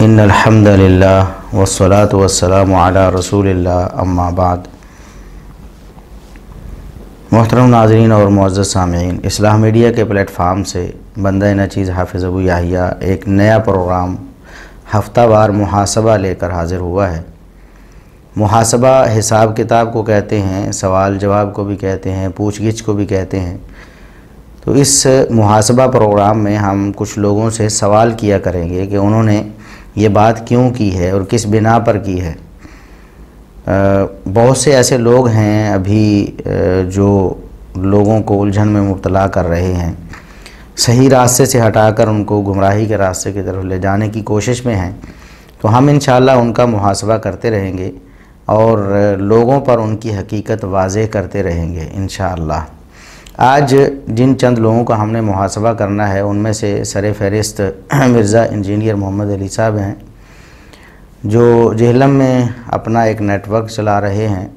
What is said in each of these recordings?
ان الحمد للہ والصلاة والسلام علی رسول اللہ اما بعد۔ محترم ناظرین اور معزز سامعین، اصلاح میڈیا کے پلیٹ فارم سے بندہ ناچیز حافظ ابو یحییٰ ایک نیا پروگرام ہفتہ وار محاسبہ لے کر حاضر ہوا ہے۔ محاسبہ حساب کتاب کو کہتے ہیں، سوال جواب کو بھی کہتے ہیں، پوچھ گچھ کو بھی کہتے ہیں۔ تو اس محاسبہ پروگرام میں ہم کچھ لوگوں سے سوال کیا کریں گے کہ انہوں نے یہ بات کیوں کی ہے اور کس بنا پر کی ہے۔ بہت سے ایسے لوگ ہیں ابھی جو لوگوں کو الجھن میں مبتلا کر رہے ہیں، صحیح راستے سے ہٹا کر ان کو گمراہی کے راستے کی طرف لے جانے کی کوشش میں ہیں۔ تو ہم انشاءاللہ ان کا محاسبہ کرتے رہیں گے اور لوگوں پر ان کی حقیقت واضح کرتے رہیں گے انشاءاللہ۔ آج جن چند لوگوں کا ہم نے محاسبہ کرنا ہے ان میں سے سر فہرست مرزا انجینئر محمد علی صاحب ہیں، جو جہلم میں اپنا ایک نیٹ ورک چلا رہے ہیں۔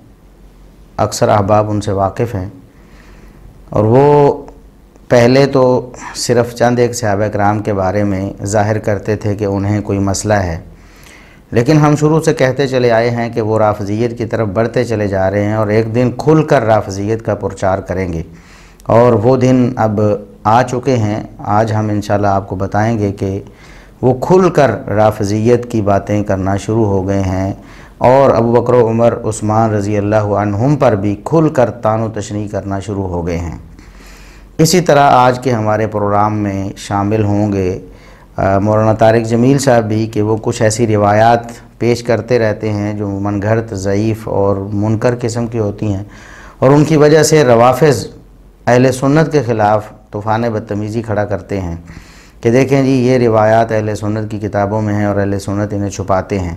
اکثر احباب ان سے واقف ہیں، اور وہ پہلے تو صرف چند ایک صحابہ کرام کے بارے میں ظاہر کرتے تھے کہ انہیں کوئی مسئلہ ہے، لیکن ہم شروع سے کہتے چلے آئے ہیں کہ وہ رافضیت کی طرف بڑھتے چلے جا رہے ہیں اور ایک دن کھل کر رافضیت کا پرچار کریں گے، اور وہ دن اب آ چکے ہیں۔ آج ہم انشاءاللہ آپ کو بتائیں گے کہ وہ کھل کر رافضیت کی باتیں کرنا شروع ہو گئے ہیں، اور ابو بکر و عمر عثمان رضی اللہ عنہم پر بھی کھل کر طعن و تشنیع کرنا شروع ہو گئے ہیں۔ اسی طرح آج کے ہمارے پروگرام میں شامل ہوں گے مولانا طارق جمیل صاحب بھی، کہ وہ کچھ ایسی روایات پیش کرتے رہتے ہیں جو من گھڑت، ضعیف اور منکر قسم کی ہوتی ہیں، اور ان کی وجہ سے روافض اہل سنت کے خلاف طوفان بدتمیزی کھڑا کرتے ہیں کہ دیکھیں جی یہ روایات اہل سنت کی کتابوں میں ہیں اور اہل سنت انہیں چھپاتے ہیں۔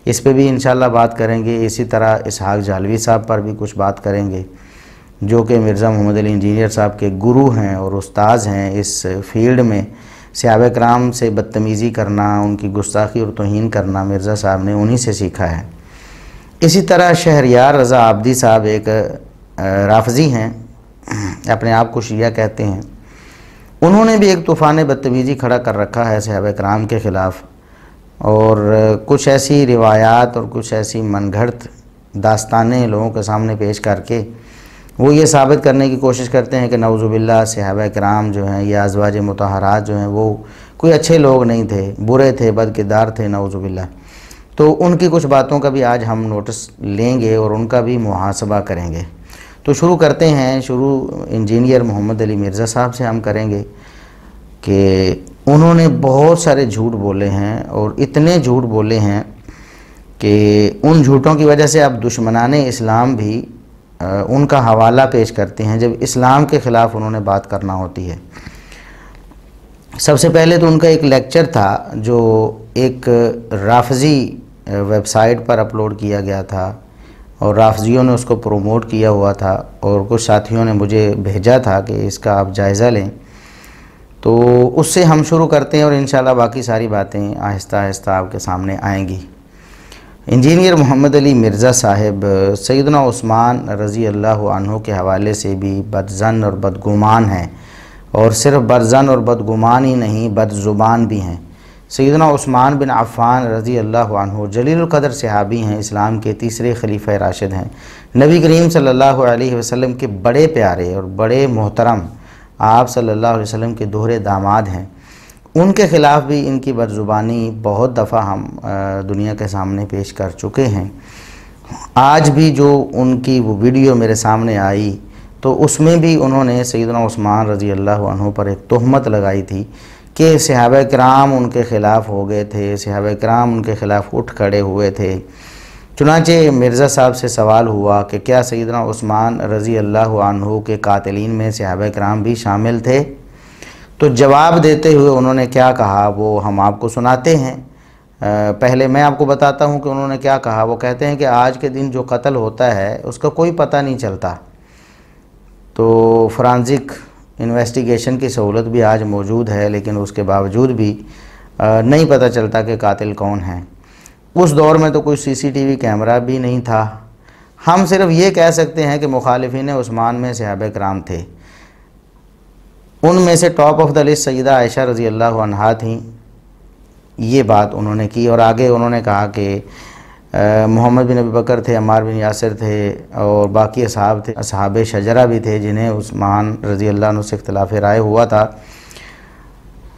اس پہ بھی انشاءاللہ بات کریں گے۔ اسی طرح اسحاق جہلوی صاحب پر بھی کچھ بات کریں گے، جو کہ مرزا محمد علی انجینئر صاحب کے گرو ہیں اور استاذ ہیں اس فیلڈ میں۔ صحابہ کرام سے بدتمیزی کرنا، ان کی گستاخی اور توہین کرنا مرزا صاحب نے انہی سے سیکھا ہے۔ اسی طرح شہریار رضا عابدی صاحب ایک رافضی ہیں، اپنے آپ کو شیعہ کہتے ہیں۔ انہوں نے بھی ایک طوفان بدتمیزی کھڑا کر رکھا ہے صحابہ کرام کے خلاف، اور کچھ ایسی روایات اور کچھ ایسی من گھڑت داستانیں لوگوں کے سامنے پیش کر کے وہ یہ ثابت کرنے کی کوشش کرتے ہیں کہ نعوذ باللہ صحابہ کرام جو ہیں یا ازواج مطہرات جو ہیں وہ کوئی اچھے لوگ نہیں تھے، برے تھے، بد کردار تھے، نعوذ باللہ۔ تو ان کی کچھ باتوں کا بھی آج ہم نوٹس لیں گے اور ان کا بھی محاسبہ کریں گے۔ تو شروع کرتے ہیں۔ شروع انجینئر محمد علی مرزا صاحب سے ہم کریں گے کہ انہوں نے بہت سارے جھوٹ بولے ہیں، اور اتنے جھوٹ بولے ہیں کہ ان جھوٹوں کی وجہ سے اب دشمنان اسلام بھی ان کا حوالہ پیش کرتے ہیں جب اسلام کے خلاف انہوں نے بات کرنا ہوتی ہے۔ سب سے پہلے تو ان کا ایک لیکچر تھا جو ایک رافضی ویب سائٹ پر اپلوڈ کیا گیا تھا، اور رافضیوں نے اس کو پروموٹ کیا ہوا تھا، اور کچھ ساتھیوں نے مجھے بھیجا تھا کہ اس کا آپ جائزہ لیں۔ تو اس سے ہم شروع کرتے ہیں، اور انشاءاللہ باقی ساری باتیں آہستہ آہستہ آپ کے سامنے آئیں گی۔ انجینئر محمد علی مرزا صاحب سیدنا عثمان رضی اللہ عنہ کے حوالے سے بھی بدظن اور بدگمان ہیں، اور صرف بدظن اور بدگمان ہی نہیں، بد زبان بھی ہیں۔ سیدنا عثمان بن عفان رضی اللہ عنہ جلیل القدر صحابی ہیں، اسلام کے تیسرے خلیفہ راشد ہیں، نبی کریم صلی اللہ علیہ وسلم کے بڑے پیارے اور بڑے محترم، آپ صلی اللہ علیہ وسلم کے دوہرے داماد ہیں۔ ان کے خلاف بھی ان کی بدزبانی بہت دفعہ ہم دنیا کے سامنے پیش کر چکے ہیں۔ آج بھی جو ان کی وہ ویڈیو میرے سامنے آئی تو اس میں بھی انہوں نے سیدنا عثمان رضی اللہ عنہ پر ایک تہمت لگائی تھی کہ صحابہ کرام ان کے خلاف ہو گئے تھے، صحابہ کرام ان کے خلاف اٹھ کھڑے ہوئے تھے۔ چنانچہ مرزا صاحب سے سوال ہوا کہ کیا سیدنا عثمان رضی اللہ عنہ کے قاتلین میں صحابہ کرام بھی شامل تھے؟ تو جواب دیتے ہوئے انہوں نے کیا کہا وہ ہم آپ کو سناتے ہیں۔ پہلے میں آپ کو بتاتا ہوں کہ انہوں نے کیا کہا۔ وہ کہتے ہیں کہ آج کے دن جو قتل ہوتا ہے اس کا کوئی پتہ نہیں چلتا، تو فرانزک انویسٹیگیشن کی سہولت بھی آج موجود ہے، لیکن اس کے باوجود بھی نہیں پتہ چلتا کہ قاتل کون ہیں۔ اس دور میں تو کوئی سی سی ٹی وی کیمرہ بھی نہیں تھا۔ ہم صرف یہ کہہ سکتے ہیں کہ مخالفین عثمان میں صحابہ کرام تھے۔ ان میں سے ٹاپ آف دا لسٹ سیدہ عائشہ رضی اللہ عنہا تھیں، یہ بات انہوں نے کی، اور آگے انہوں نے کہا کہ محمد بن ابی بکر تھے، عمار بن یاسر تھے، اور باقی اصحاب تھے، اصحاب شجرہ بھی تھے جنہیں عثمان رضی اللہ عنہ سے اختلاف رائے ہوا تھا۔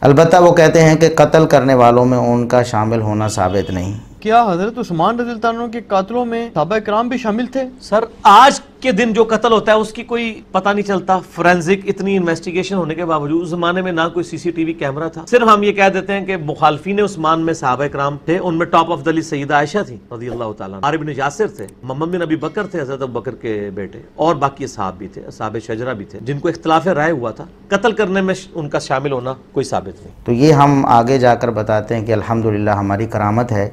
البتہ وہ کہتے ہیں کہ قتل کرنے والوں میں ان کا شامل ہونا ثابت نہیں۔ کیا حضرت عثمان رضی اللہ عنہ کے قاتلوں میں صحابہ کرام بھی شامل تھے؟ سر آج کے دن جو قتل ہوتا ہے اس کی کوئی پتہ نہیں چلتا، فورینزک اتنی انویسٹیگیشن ہونے کے باوجود، اس زمانے میں نہ کوئی سی سی ٹی وی کیمرہ تھا، صرف ہم یہ کہہ دیتے ہیں کہ مخالفین عثمان میں صحابہ کرام تھے، ان میں ٹاپ آف دا لسٹ سیدہ عائشہ تھی رضی اللہ تعالیٰ، عمار بن یاسر تھے، محمد بن ابی بکر تھے حضرت ابو بکر کے بیٹے، اور باقی اصحاب بھی تھے، اصحاب شجرہ بھی تھے، جن کو اختلاف رائے ہوا تھا، قتل کرنے میں ان کا شامل ہونا کوئی ثابت نہیں۔ تو یہ ہم آگے جا کر بتاتے ہیں کہ الحمدللہ ہماری کرامت ہے،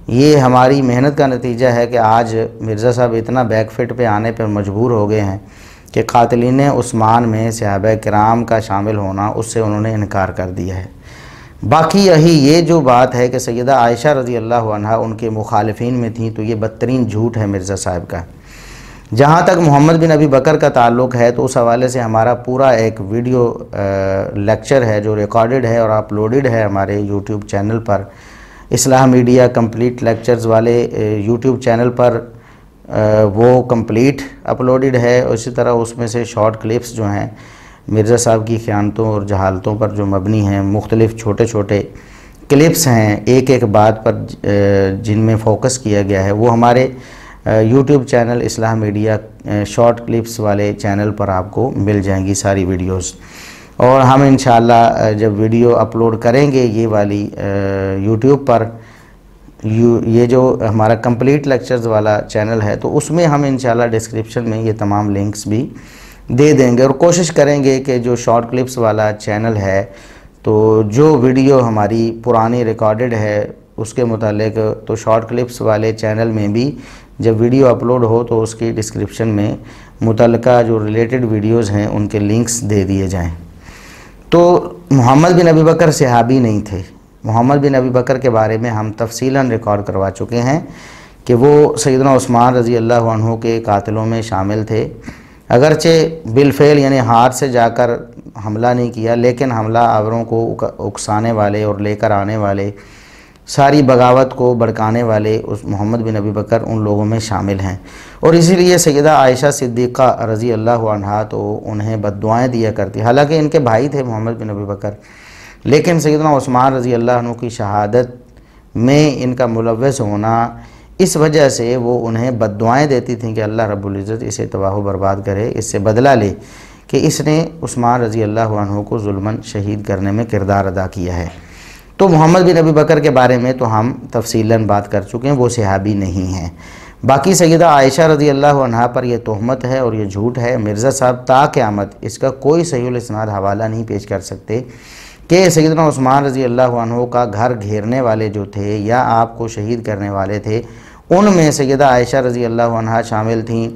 یہ ہماری محنت کا نتیجہ ہے کہ آج مرزا صاحب اتنا بیک فٹ پہ آنے پر مجبور ہو گئے ہیں کہ قاتلین عثمان میں صحابہ کرام کا شامل ہونا اس سے انہوں نے انکار کر دیا ہے۔ باقی یہ جو بات ہے کہ سیدہ عائشہ رضی اللہ عنہا ان کے مخالفین میں تھیں، تو یہ بدترین جھوٹ ہے مرزا صاحب کا۔ جہاں تک محمد بن ابی بکر کا تعلق ہے تو اس حوالے سے ہمارا پورا ایک ویڈیو لیکچر ہے جو ریکارڈڈ ہے اور اپلوڈڈ ہے ہمارے یوٹیوب چینل پر، اصلاح میڈیا کمپلیٹ لیکچرز والے یوٹیوب چینل پر وہ کمپلیٹ اپلوڈڈ ہے، اسی طرح اس میں سے شارٹ کلپس جو ہیں مرزا صاحب کی خیانتوں اور جہالتوں پر جو مبنی ہیں، مختلف چھوٹے چھوٹے کلپس ہیں ایک ایک بات پر جن میں فوکس کیا گیا ہے، وہ ہمارے یوٹیوب چینل اصلاح میڈیا شارٹ کلپس والے چینل پر آپ کو مل جائیں گی ساری ویڈیوز۔ اور ہم انشاءاللہ جب ویڈیو اپلوڈ کریں گے یہ والی یوٹیوب پر، یہ جو ہمارا کمپلیٹ لیکچرز والا چینل ہے، تو اس میں ہم انشاءاللہ ڈسکرپشن میں یہ تمام لنکس بھی دے دیں گے، اور کوشش کریں گے کہ جو شارٹ کلپس والا چینل ہے تو جو ویڈیو ہماری پرانی ریکارڈڈ ہے اس کے متعلق، تو شارٹ کلپس والے چینل میں بھی جب ویڈیو اپلوڈ ہو تو اس کی ڈسکرپشن میں متعلقہ جو ریلیٹڈ ویڈیوز ہیں ان کے لنکس دے دیے جائیں۔ تو محمد بن ابی بکر صحابی نہیں تھے۔ محمد بن ابی بکر کے بارے میں ہم تفصیلاً ریکارڈ کروا چکے ہیں کہ وہ سیدنا عثمان رضی اللہ عنہ کے قاتلوں میں شامل تھے، اگرچہ بالفعل یعنی ہاتھ سے جا کر حملہ نہیں کیا، لیکن حملہ آوروں کو اکسانے والے اور لے کر آنے والے، ساری بغاوت کو بھڑکانے والے اس محمد بن ابی بکر ان لوگوں میں شامل ہیں، اور اسی لیے سیدہ عائشہ صدیقہ رضی اللہ عنہا تو انہیں بد دعائیں دیا کرتی، حالانکہ ان کے بھائی تھے محمد بن ابی بکر، لیکن سیدنا عثمان رضی اللہ عنہ کی شہادت میں ان کا ملوث ہونا، اس وجہ سے وہ انہیں بد دعائیں دیتی تھیں کہ اللہ رب العزت اسے تباہ و برباد کرے، اس سے بدلہ لے کہ اس نے عثمان رضی اللہ عنہ کو ظلماً شہید کرنے میں کردار ادا کیا ہے۔ تو محمد بن ابی بکر کے بارے میں تو ہم تفصیلاً بات کر چکے ہیں، وہ صحابی نہیں ہیں۔ باقی سیدہ عائشہ رضی اللہ عنہا پر یہ تہمت ہے اور یہ جھوٹ ہے، مرزا صاحب تا قیامت اس کا کوئی صحیح الاسناد حوالہ نہیں پیش کر سکتے کہ سیدنا عثمان رضی اللہ عنہ کا گھر گھیرنے والے جو تھے یا آپ کو شہید کرنے والے تھے ان میں سیدہ عائشہ رضی اللہ عنہا شامل تھیں،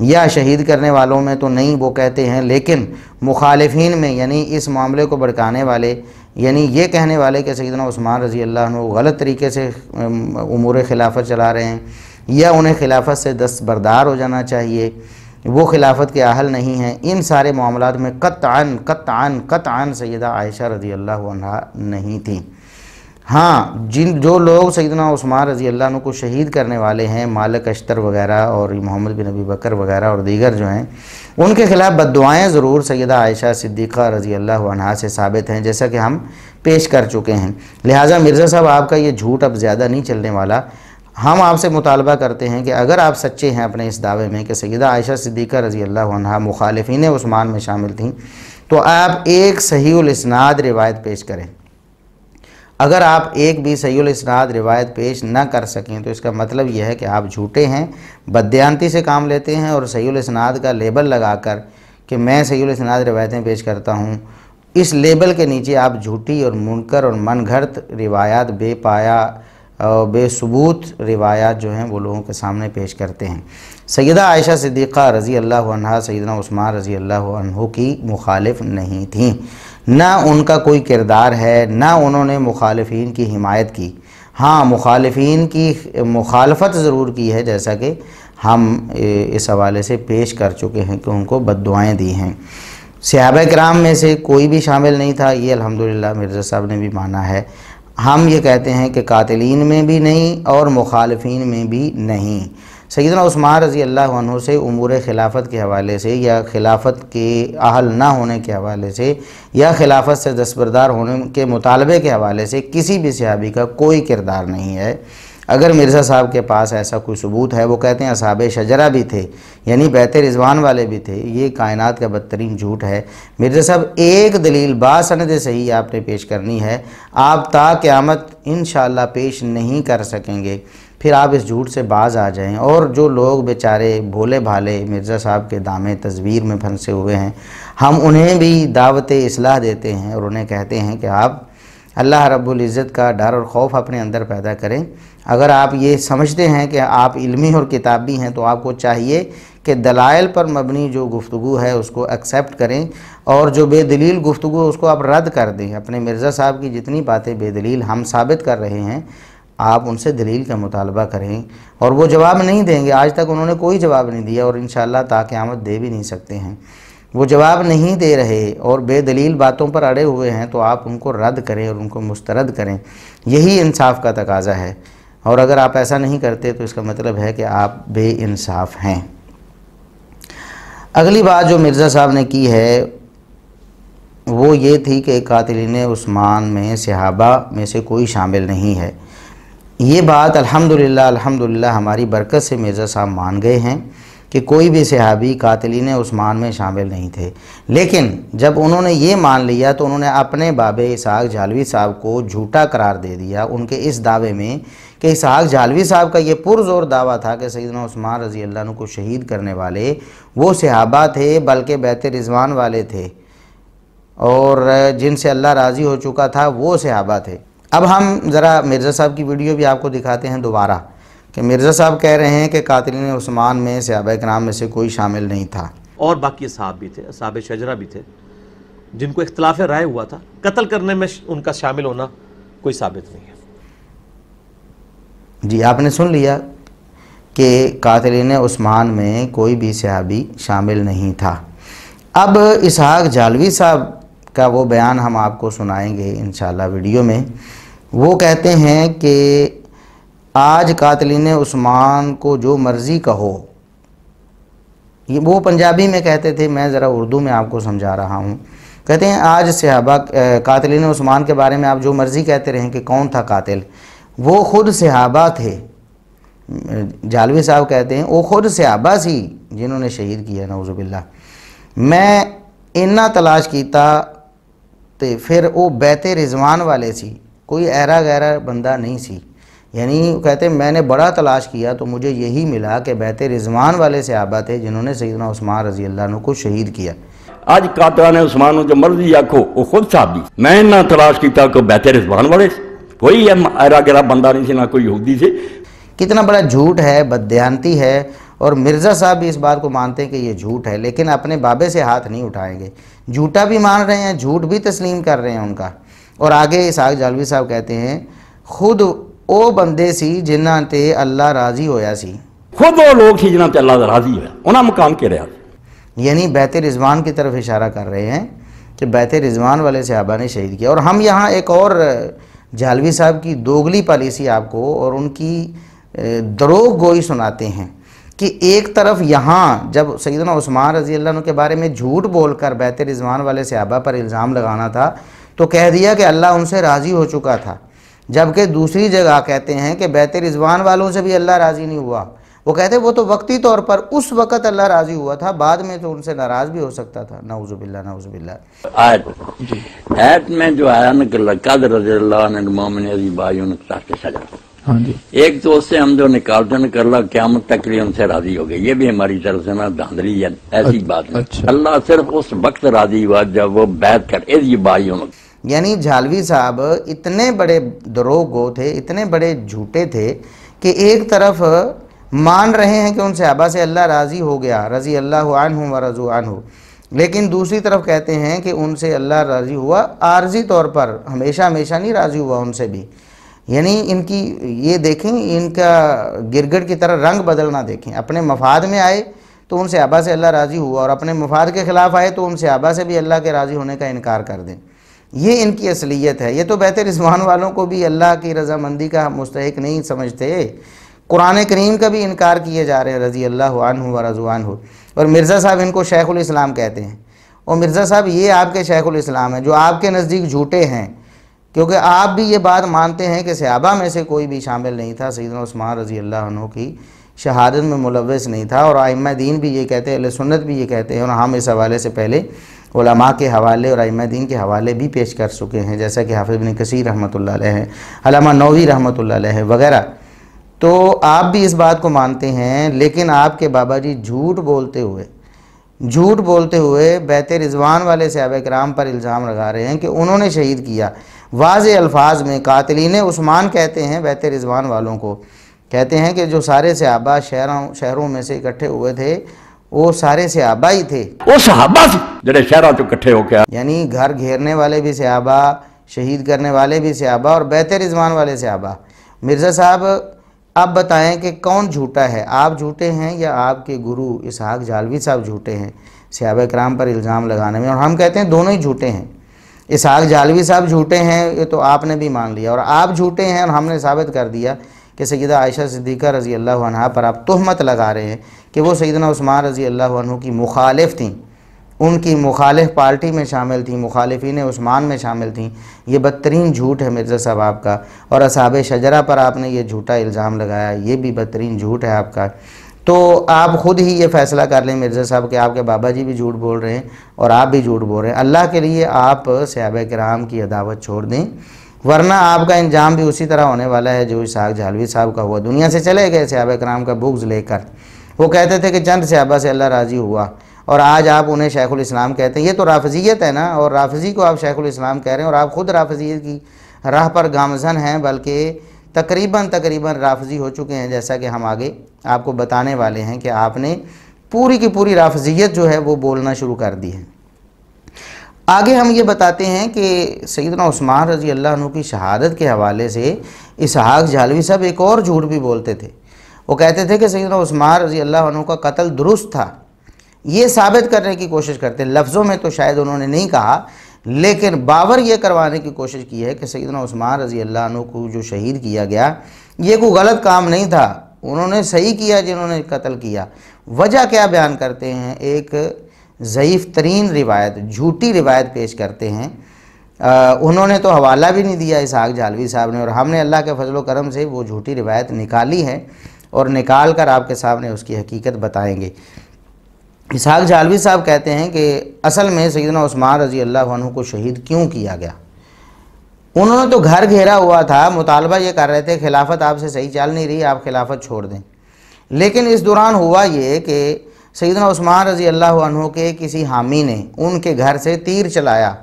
یا شہید کرنے والوں میں تو نہیں وہ کہتے ہیں، لیکن مخالفین میں یعنی اس معاملے کو بھڑکانے والے، یعنی یہ کہنے والے کہ سیدنا عثمان رضی اللہ عنہ غلط طریقے سے امور خلافت چلا رہے ہیں یا انہیں خلافت سے دستبردار ہو جانا چاہیے، وہ خلافت کے اہل نہیں ہیں، ان سارے معاملات میں قطعاً سیدہ عائشہ رضی اللہ عنہا نہیں تھیں۔ ہاں، جو لوگ سیدنا عثمان رضی اللہ عنہ کو شہید کرنے والے ہیں، مالک اشتر وغیرہ اور محمد بن ابی بکر وغیرہ اور دیگر جو ہیں، ان کے خلاف بد دعائیں ضرور سیدہ عائشہ صدیقہ رضی اللہ عنہا سے ثابت ہیں، جیسا کہ ہم پیش کر چکے ہیں۔ لہٰذا مرزا صاحب آپ کا یہ جھوٹ اب زیادہ نہیں چلنے والا۔ ہم آپ سے مطالبہ کرتے ہیں کہ اگر آپ سچے ہیں اپنے اس دعوے میں کہ سیدہ عائشہ صدیقہ رضی اللہ عنہا مخالفین عثمان میں شامل تھیں، تو آپ ایک صحیح الاسناد روایت پیش کریں۔ اگر آپ ایک بھی صحیح الاسناد روایت پیش نہ کر سکیں تو اس کا مطلب یہ ہے کہ آپ جھوٹے ہیں، بددیانتی سے کام لیتے ہیں، اور صحیح الاسناد کا لیبل لگا کر کہ میں صحیح الاسناد روایتیں پیش کرتا ہوں، اس لیبل کے نیچے آپ جھوٹی اور منکر اور من گھڑت روایات، بے پایا اور بے ثبوت روایات جو ہیں وہ لوگوں کے سامنے پیش کرتے ہیں۔ سیدہ عائشہ صدیقہ رضی اللہ عنہا سیدنا عثمان رضی اللہ عنہ کی مخالف نہیں تھیں، نہ ان کا کوئی کردار ہے، نہ انہوں نے مخالفین کی حمایت کی۔ ہاں، مخالفین کی مخالفت ضرور کی ہے، جیسا کہ ہم اس حوالے سے پیش کر چکے ہیں کہ ان کو بد دعائیں دی ہیں۔ صحابہ کرام میں سے کوئی بھی شامل نہیں تھا، یہ الحمدللہ مرزا صاحب نے بھی مانا ہے۔ ہم یہ کہتے ہیں کہ قاتلین میں بھی نہیں اور مخالفین میں بھی نہیں۔ سیدنا عثمان رضی اللہ عنہ سے امور خلافت کے حوالے سے یا خلافت کے اہل نہ ہونے کے حوالے سے یا خلافت سے دستبردار ہونے کے مطالبے کے حوالے سے کسی بھی صحابی کا کوئی کردار نہیں ہے۔ اگر مرزا صاحب کے پاس ایسا کوئی ثبوت ہے، وہ کہتے ہیں اصحاب شجرہ بھی تھے، یعنی بیت رضوان والے بھی تھے، یہ کائنات کا بدترین جھوٹ ہے۔ مرزا صاحب ایک دلیل باسند صحیح آپ نے پیش کرنی ہے، آپ تا قیامت انشاءاللہ پیش نہیں کر سکیں گے، پھر آپ اس جھوٹ سے باز آ جائیں۔ اور جو لوگ بیچارے بھولے بھالے مرزا صاحب کے دامے تصویر میں پھنسے ہوئے ہیں، ہم انہیں بھی دعوت اصلاح دیتے ہیں اور انہیں کہتے ہیں کہ آپ اللہ رب العزت کا ڈر اور خوف اپنے اندر پیدا کریں۔ اگر آپ یہ سمجھتے ہیں کہ آپ علمی اور کتابی ہیں تو آپ کو چاہیے کہ دلائل پر مبنی جو گفتگو ہے اس کو ایکسیپٹ کریں، اور جو بے دلیل گفتگو ہے اس کو آپ رد کر دیں۔ اپنے مرزا صاحب کی جتنی باتیں بے دلیل ہم ثابت کر رہے ہیں، آپ ان سے دلیل کا مطالبہ کریں، اور وہ جواب نہیں دیں گے۔ آج تک انہوں نے کوئی جواب نہیں دیا اور انشاءاللہ تا قیامت دے بھی نہیں سکتے ہیں۔ وہ جواب نہیں دے رہے اور بے دلیل باتوں پر اڑے ہوئے ہیں تو آپ ان کو رد کریں اور ان کو مسترد کریں، یہی انصاف کا تقاضا ہے۔ اور اگر آپ ایسا نہیں کرتے تو اس کا مطلب ہے کہ آپ بے انصاف ہیں۔ اگلی بات جو مرزا صاحب نے کی ہے وہ یہ تھی کہ قاتلین عثمان میں صحابہ میں سے کوئی شامل نہیں ہے۔ یہ بات الحمدللہ ہماری برکت سے مرزا صاحب مان گئے ہیں کہ کوئی بھی صحابی قاتلین عثمان میں شامل نہیں تھے، لیکن جب انہوں نے یہ مان لیا تو انہوں نے اپنے باب اسحاق جھالوی صاحب کو جھوٹا قرار دے دیا ان کے اس دعوے میں کہ اسحاق جھالوی صاحب کا یہ پرزور دعویٰ تھا کہ سیدنا عثمان رضی اللہ عنہ کو شہید کرنے والے وہ صحابہ تھے بلکہ بیت رضوان والے تھے، اور جن سے اللہ راضی ہو چکا تھا وہ صحابہ تھے۔ اب ہم ذرا مرزا صاحب کی ویڈیو بھی آپ کو دکھاتے ہیں دوبارہ کہ مرزا صاحب کہہ رہے ہیں کہ قاتلین عثمان میں صحابہ کرام میں سے کوئی شامل نہیں تھا، اور باقی اصحاب بھی تھے، اصحاب شجرہ بھی تھے جن کو اختلاف رائے ہوا تھا، قتل کرنے میں ان کا شامل ہونا کوئی ثابت نہیں ہے۔ جی آپ نے سن لیا کہ قاتلین عثمان میں کوئی بھی صحابی شامل نہیں تھا۔ اب اسحاق جھالوی صاحب کا وہ بیان ہم آپ کو سنائیں گے انشاءاللہ ویڈیو میں۔ وہ کہتے ہیں کہ آج قاتلین عثمان کو جو مرضی کہو، یہ وہ پنجابی میں کہتے تھے، میں ذرا اردو میں آپ کو سمجھا رہا ہوں۔ کہتے ہیں آج صحابہ قاتلین عثمان کے بارے میں آپ جو مرضی کہتے رہیں کہ کون تھا قاتل، وہ خود صحابہ تھے۔ جھالوی صاحب کہتے ہیں وہ خود صحابہ سی جنہوں نے شہید کیا، نعوذ باللہ۔ میں انہا تلاش کیتا تے پھر وہ بیت رضوان والے سی، کوئی ایرا غیرہ بندہ نہیں سی۔ یعنی کہتے ہیں میں نے بڑا تلاش کیا تو مجھے یہی ملا کہ بیت رضوان والے صحابہ تھے جنہوں نے سیدنا عثمان رضی اللہ عنہ کو شہید کیا۔ آج قاتلان عثمان جو مرضی آکھو وہ خود صحابی، میں نہ تلاش کیتا کہ بیت رضوان والے کوئی ایرا غیرہ بندہ نہیں سی، نہ کوئی یہودی سے۔ کتنا بڑا جھوٹ ہے، بددیانتی ہے، اور مرزا صاحب بھی اس بات کو مانتے ہیں کہ یہ جھوٹ ہے، لیکن اپنے بابے سے ہاتھ نہیں اٹھائیں گے۔ جھوٹا بھی مان رہے ہیں، جھوٹ بھی تسلیم کر رہے ہیں ان کا۔ اور آگے اسحاق جھالوی صاحب کہتے ہیں خود او بندے سی جنہاں تے اللہ راضی ہویا سی، خود وہ لوگ سی جنہاں تے اللہ راضی ہوا، انہاں مقام کے رہا۔ یعنی بیت رضوان کی طرف اشارہ کر رہے ہیں کہ بیت رضوان والے صحابہ نے شہید کیا۔ اور ہم یہاں ایک اور جھالوی صاحب کی دوگلی پالیسی آپ کو اور ان کی دروغ گوئی سناتے ہیں کہ ایک طرف یہاں جب سیدنا عثمان رضی اللہ عنہ کے بارے میں جھوٹ بول کر بیت رضوان والے صحابہ پر الزام لگانا تھا تو کہہ دیا کہ اللہ ان سے راضی ہو چکا تھا، جبکہ دوسری جگہ کہتے ہیں کہ بیت رضوان والوں سے بھی اللہ راضی نہیں ہوا۔ وہ کہتے ہیں وہ تو وقتی طور پر اس وقت اللہ راضی ہوا تھا، بعد میں تو ان سے ناراض بھی ہو سکتا تھا۔ نعوذ باللہ نعوذ باللہ۔ آیت میں جو آیا نا کہ لقد رضی اللہ عنہ المومن عزیز بھائیوں تحت شجرہ، ایک تو اس سے ہم جو نکالتے ہیں کہ اللہ قیامت تک لیے ان سے راضی ہو گئے، یہ بھی ہماری طرف سے نا دھاندلی ہے، ایسی بات نہیں۔ اللہ صرف اس وقت راضی ہوا جب وہ بیعت کر عزیز بھائیوں۔ یعنی جھالوی صاحب اتنے بڑے دروغ گو تھے، اتنے بڑے جھوٹے تھے کہ ایک طرف مان رہے ہیں کہ ان صحابہ سے اللہ راضی ہو گیا، رضی اللہ عنہم ورضوا عنہ، لیکن دوسری طرف کہتے ہیں کہ ان سے اللہ راضی ہوا عارضی طور پر، ہمیشہ ہمیشہ نہیں راضی ہوا ان سے بھی۔ یعنی ان کی یہ دیکھیں، ان کا گرگٹ کی طرح رنگ بدلنا دیکھیں، اپنے مفاد میں آئے تو ان صحابہ سے اللہ راضی ہوا، اور اپنے مفاد کے خلاف آئے تو ان صحابہ سے بھی اللہ کے راضی ہونے کا انکار کر دیں۔ یہ ان کی اصلیت ہے۔ یہ تو بیت رضوان والوں کو بھی اللہ کی رضامندی کا مستحق نہیں سمجھتے، قرآن کریم کا بھی انکار کیے جا رہے ہیں رضی اللہ عنہ و رضوا عنہ، اور مرزا صاحب ان کو شیخ الاسلام کہتے ہیں۔ اور مرزا صاحب یہ آپ کے شیخ الاسلام ہیں جو آپ کے نزدیک جھوٹے ہیں، کیونکہ آپ بھی یہ بات مانتے ہیں کہ صحابہ میں سے کوئی بھی شامل نہیں تھا سیدنا عثمان رضی اللہ عنہ کی شہادت میں ملوث نہیں تھا، اور ائمہ دین بھی یہ کہتے ہیں، اہل سنت بھی یہ کہتے ہیں، اور ہم اس حوالے سے پہلے علماء کے حوالے اور ائمہ دین کے حوالے بھی پیش کر چکے ہیں، جیسا کہ حافظ ابن کثیر رحمۃ اللہ علیہ ہیں، علامہ نووی رحمۃ اللہ علیہ وغیرہ۔ تو آپ بھی اس بات کو مانتے ہیں، لیکن آپ کے بابا جی جھوٹ بولتے ہوئے بیت رضوان والے صحابہ کرام پر الزام لگا رہے ہیں کہ انہوں نے شہید کیا۔ واضح الفاظ میں قاتلین عثمان کہتے ہیں بیت رضوان والوں کو، کہتے ہیں کہ جو سارے صحابہ شہروں میں سے اکٹھے ہوئے تھے وہ سارے صحابہ ہی تھے، وہ صحابہ سے جڑے شہروں تو اکٹھے ہو کے یعنی گھر گھیرنے والے بھی صحابہ، شہید کرنے والے بھی صحابہ، اور بیت رضوان والے صحابہ۔ مرزا صاحب آپ بتائیں کہ کون جھوٹا ہے، آپ جھوٹے ہیں یا آپ کے گرو اسحاق جھالوی صاحب جھوٹے ہیں صحابہ کرام پر الزام لگانے میں؟ اور ہم کہتے ہیں دونوں ہی جھوٹے ہیں، اسحاق جھالوی صاحب جھوٹے ہیں، یہ تو آپ نے بھی مان لیا، اور آپ جھوٹے ہیں، اور ہم نے ثابت کر دیا کہ سیدہ عائشہ صدیقہ رضی اللہ عنہا پر آپ تہمت لگا رہے ہیں کہ وہ سیدنا عثمان رضی اللہ عنہ کی مخالف تھیں، ان کی مخالف پارٹی میں شامل تھیں، مخالفین عثمان میں شامل تھیں۔ یہ بدترین جھوٹ ہے مرزا صاحب آپ کا، اور اصحاب شجرہ پر آپ نے یہ جھوٹا الزام لگایا، یہ بھی بدترین جھوٹ ہے آپ کا۔ تو آپ خود ہی یہ فیصلہ کر لیں مرزا صاحب کہ آپ کے بابا جی بھی جھوٹ بول رہے ہیں اور آپ بھی جھوٹ بول رہے ہیں۔ اللہ کے لیے آپ صحابہ کرام کی عداوت چھوڑ دیں، ورنہ آپ کا انجام بھی اسی طرح ہونے والا ہے جو اسحاق جھالوی صاحب کا ہوا۔ دنیا سے چلے گئے صحابہ کرام کا بغض لے کر، وہ کہتے تھے کہ چند صحابہ سے اللہ راضی ہوا، اور آج آپ انہیں شیخ الاسلام کہتے ہیں۔ یہ تو رافضیت ہے نا، اور رافضی کو آپ شیخ الاسلام کہہ رہے ہیں، اور آپ خود رافضیت کی راہ پر گامزن ہیں، بلکہ تقریباً رافضی ہو چکے ہیں، جیسا کہ ہم آگے آپ کو بتانے والے ہیں کہ آپ نے پوری کی پوری رافضیت جو ہے وہ بولنا شروع کر دی ہے۔ آگے ہم یہ بتاتے ہیں کہ سیدنا عثمان رضی اللہ عنہ کی شہادت کے حوالے سے اسحاق جھالوی صاحب ایک اور جھوٹ بھی بولتے تھے۔ وہ کہتے تھے کہ سیدنا عثمان رضی اللہ عنہ کا قتل درست تھا، یہ ثابت کرنے کی کوشش کرتے، لفظوں میں تو شاید انہوں نے نہیں کہا، لیکن باور یہ کروانے کی کوشش کی ہے کہ سیدنا عثمان رضی اللہ عنہ کو جو شہید کیا گیا یہ کوئی غلط کام نہیں تھا، انہوں نے صحیح کیا جنہوں نے قتل کیا۔ وجہ کیا بیان کرتے ہیں؟ ایک ضعیف ترین روایت، جھوٹی روایت پیش کرتے ہیں۔ انہوں نے تو حوالہ بھی نہیں دیا اسحاق جھالوی صاحب نے، اور ہم نے اللہ کے فضل و کرم سے وہ جھوٹی روایت نکالی ہے، اور نکال کر آپ کے سامنے اس کی حقیقت بتائیں گے۔ اسحاق جھالوی صاحب کہتے ہیں کہ اصل میں سیدنا عثمان رضی اللہ عنہ کو شہید کیوں کیا گیا؟ انہوں نے تو گھر گھیرا ہوا تھا، مطالبہ یہ کر رہے تھے خلافت آپ سے صحیح چل نہیں رہی، آپ خلافت چھوڑ دیں، لیکن اس دوران ہوا یہ کہ سیدنا عثمان رضی اللہ عنہ کے کسی حامی نے ان کے گھر سے تیر چلایا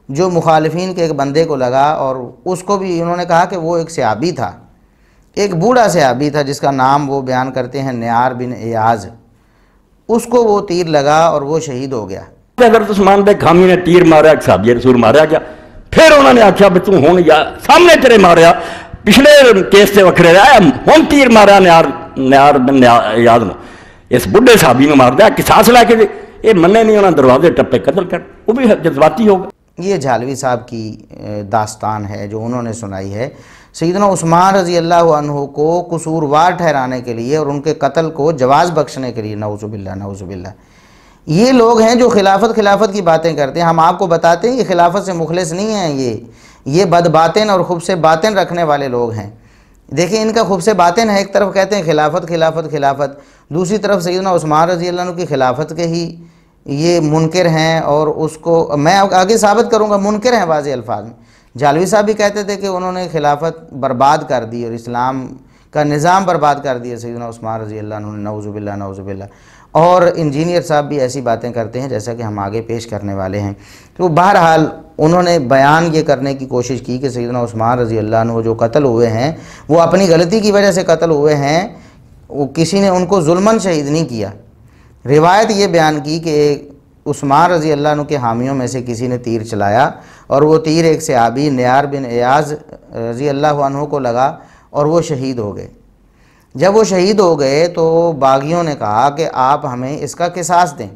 جو مخالفین کے ایک بندے کو لگا، اور اس کو بھی انہوں نے کہا کہ وہ ایک صحابی تھا، ایک بوڑھا صحابی تھا جس کا نام وہ بیان کرتے ہیں نیار بن ایاز، اس کو وہ تیر لگا اور وہ شہید ہو گیا۔ حضرت عثمان دے خامی نے تیر ماریا، ایک صحابی رسول ماریا گیا، پھر انہوں نے آخیا بھی توں ہن یا سامنے تیرے ماریا، پچھلے کیس سے وکھرے رہا، ہن تیر ماریا نیار بن ایاز نو، اس بڑھے صحابی نو مار دیا، قصاص لے کے یہ منے نہیں، انہوں نے دروازے ٹپے قتل کر، وہ بھی جذباتی ہوگا۔ یہ جھالوی صاحب کی داستان ہے جو انہوں نے سنائی ہے۔ سیدنا عثمان رضی اللہ عنہ کو قصوروار ٹھہرانے کے لیے اور ان کے قتل کو جواز بخشنے کے لیے، نعوذ باللہ یہ لوگ ہیں جو خلافت کی باتیں کرتے ہیں۔ ہم آپ کو بتاتے ہیں یہ خلافت سے مخلص نہیں ہیں، یہ بد باطن اور خبث باطن رکھنے والے لوگ ہیں۔ دیکھیں ان کا خبث باطن ہے، ایک طرف کہتے ہیں خلافت، دوسری طرف سیدنا عثمان رضی اللہ عنہ کی خلافت کے ہی یہ منکر ہیں، اور اس کو میں آگے ثابت کروں گا منکر ہیں واضح الفاظ میں۔ جھالوی صاحب بھی کہتے تھے کہ انہوں نے خلافت برباد کر دی اور اسلام کا نظام برباد کر دیا سیدنا عثمان رضی اللہ عنہ نے، نعوذ باللہ۔ اور انجینئر صاحب بھی ایسی باتیں کرتے ہیں جیسا کہ ہم آگے پیش کرنے والے ہیں۔ تو بہرحال انہوں نے بیان یہ کرنے کی کوشش کی کہ سیدنا عثمان رضی اللہ عنہ جو قتل ہوئے ہیں وہ اپنی غلطی کی وجہ سے قتل ہوئے ہیں، وہ کسی نے ان کو ظلماً شہید نہیں کیا۔ روایت یہ بیان کی کہ عثمان رضی اللہ عنہ کے حامیوں میں سے کسی نے تیر چلایا، اور وہ تیر ایک صحابی نیار بن ایاز رضی اللہ عنہ کو لگا اور وہ شہید ہو گئے۔ جب وہ شہید ہو گئے تو باغیوں نے کہا کہ آپ ہمیں اس کا قصاص دیں،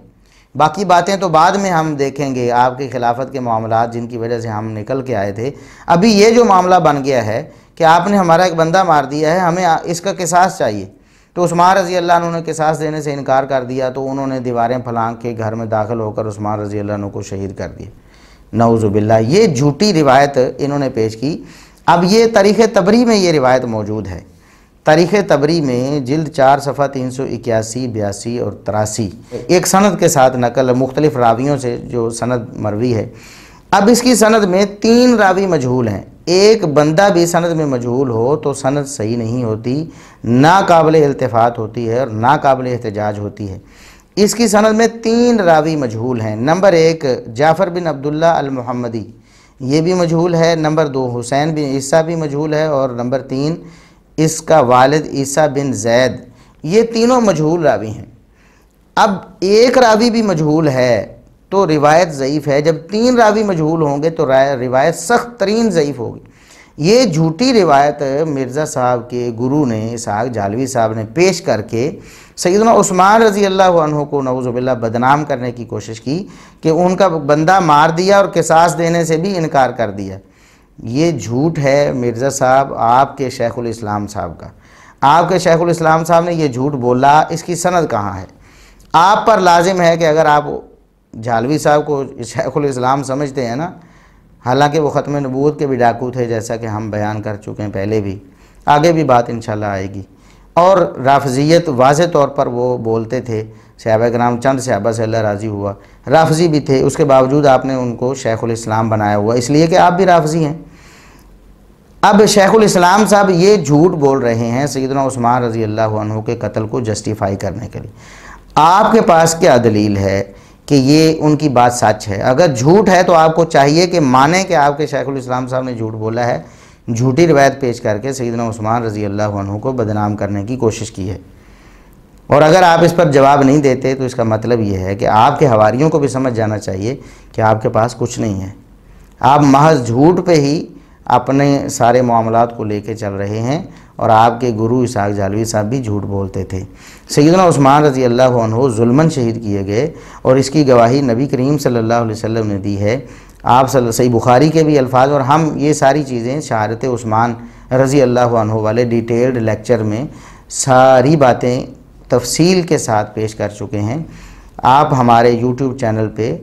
باقی باتیں تو بعد میں ہم دیکھیں گے، آپ کی خلافت کے معاملات جن کی وجہ سے ہم نکل کے آئے تھے۔ ابھی یہ جو معاملہ بن گیا ہے کہ آپ نے ہمارا ایک بندہ مار دیا ہے، ہمیں اس کا قصاص چاہیے، تو عثمان رضی اللہ عنہ نے قصاص دینے سے انکار کر دیا، تو انہوں نے دیواریں پھلانگ کے گھر میں داخل ہو کر عثمان رضی اللہ عنہ کو شہید کر دیا، نعوذ باللہ۔ یہ جھوٹی روایت انہوں نے پیش کی۔ اب یہ تاریخ طبری میں یہ روایت موجود ہے، تاریخ طبری میں جلد 4 صفحہ 381، 82 اور 83، ایک سند کے ساتھ نقل مختلف راویوں سے جو سند مروی ہے۔ اب اس کی سند میں 3 راوی مجہول ہیں، ایک بندہ بھی سند میں مجہول ہو تو سند صحیح نہیں ہوتی، ناقابل التفات ہوتی ہے اور ناقابل احتجاج ہوتی ہے۔ اس کی سند میں 3 راوی مجہول ہیں۔ نمبر 1 جعفر بن عبداللہ المحمدی، یہ بھی مجہول ہے۔ نمبر 2 حسین بن عیسیٰ بھی مجہول ہے، اور نمبر 3 اس کا والد عیسیٰ بن زید، یہ تینوں مجہول راوی ہیں۔ اب ایک راوی بھی مجہول ہے تو روایت ضعیف ہے، جب 3 راوی مجہول ہوں گے تو روایت سخت ترین ضعیف ہوگی۔ یہ جھوٹی روایت مرزا صاحب کے گرو نے اسحاق جھالوی صاحب نے پیش کر کے سیدنا عثمان رضی اللہ عنہ کو نعوذ باللہ بدنام کرنے کی کوشش کی کہ ان کا بندہ مار دیا اور قصاص دینے سے بھی انکار کر دیا۔ یہ جھوٹ ہے مرزا صاحب آپ کے شیخ الاسلام صاحب کا۔ آپ کے شیخ الاسلام صاحب نے یہ جھوٹ بولا، اس کی سند کہاں ہے؟ آپ پر لازم ہے کہ اگر آپ جھالوی صاحب کو شیخ الاسلام سمجھتے ہیں نا، حالانکہ وہ ختم نبوت کے بھی ڈاکو تھے، جیسا کہ ہم بیان کر چکے ہیں پہلے بھی، آگے بھی بات انشاءاللہ آئے گی، اور رافضیت واضح طور پر وہ بولتے تھے۔ صحابہ کرام چند صحابہ سے اللہ راضی ہوا رافضی بھی تھے، اس کے باوجود آپ نے ان کو شیخ الاسلام بنایا ہوا، اس لیے کہ آپ بھی رافضی ہیں۔ اب شیخ الاسلام صاحب یہ جھوٹ بول رہے ہیں سیدنا عثمان رضی اللہ عنہ کے قتل کو جسٹیفائی کرنے کے لیے۔ آپ کے پاس کیا دلیل ہے کہ یہ ان کی بات سچ ہے؟ اگر جھوٹ ہے تو آپ کو چاہیے کہ مانیں کہ آپ کے شیخ الاسلام صاحب نے جھوٹ بولا ہے، جھوٹی روایت پیش کر کے سیدنا عثمان رضی اللہ عنہ کو بدنام کرنے کی کوشش کی ہے۔ اور اگر آپ اس پر جواب نہیں دیتے تو اس کا مطلب یہ ہے کہ آپ کے حواریوں کو بھی سمجھ جانا چاہیے کہ آپ کے پاس کچھ نہیں ہے، آپ محض جھوٹ پہ ہی اپنے سارے معاملات کو لے کے چل رہے ہیں، اور آپ کے گرو اسحاق جھالوی صاحب بھی جھوٹ بولتے تھے۔ سیدنا عثمان رضی اللہ عنہ ظلماً شہید کیے گئے، اور اس کی گواہی نبی کریم صلی اللہ علیہ وسلم نے دی ہے۔ آپ صحیح بخاری کے بھی الفاظ، اور ہم یہ ساری چیزیں شہادت عثمان رضی اللہ عنہ والے ڈیٹیلڈ لیکچر میں ساری باتیں تفصیل کے ساتھ پیش کر چکے ہیں۔ آپ ہمارے یوٹیوب چینل پہ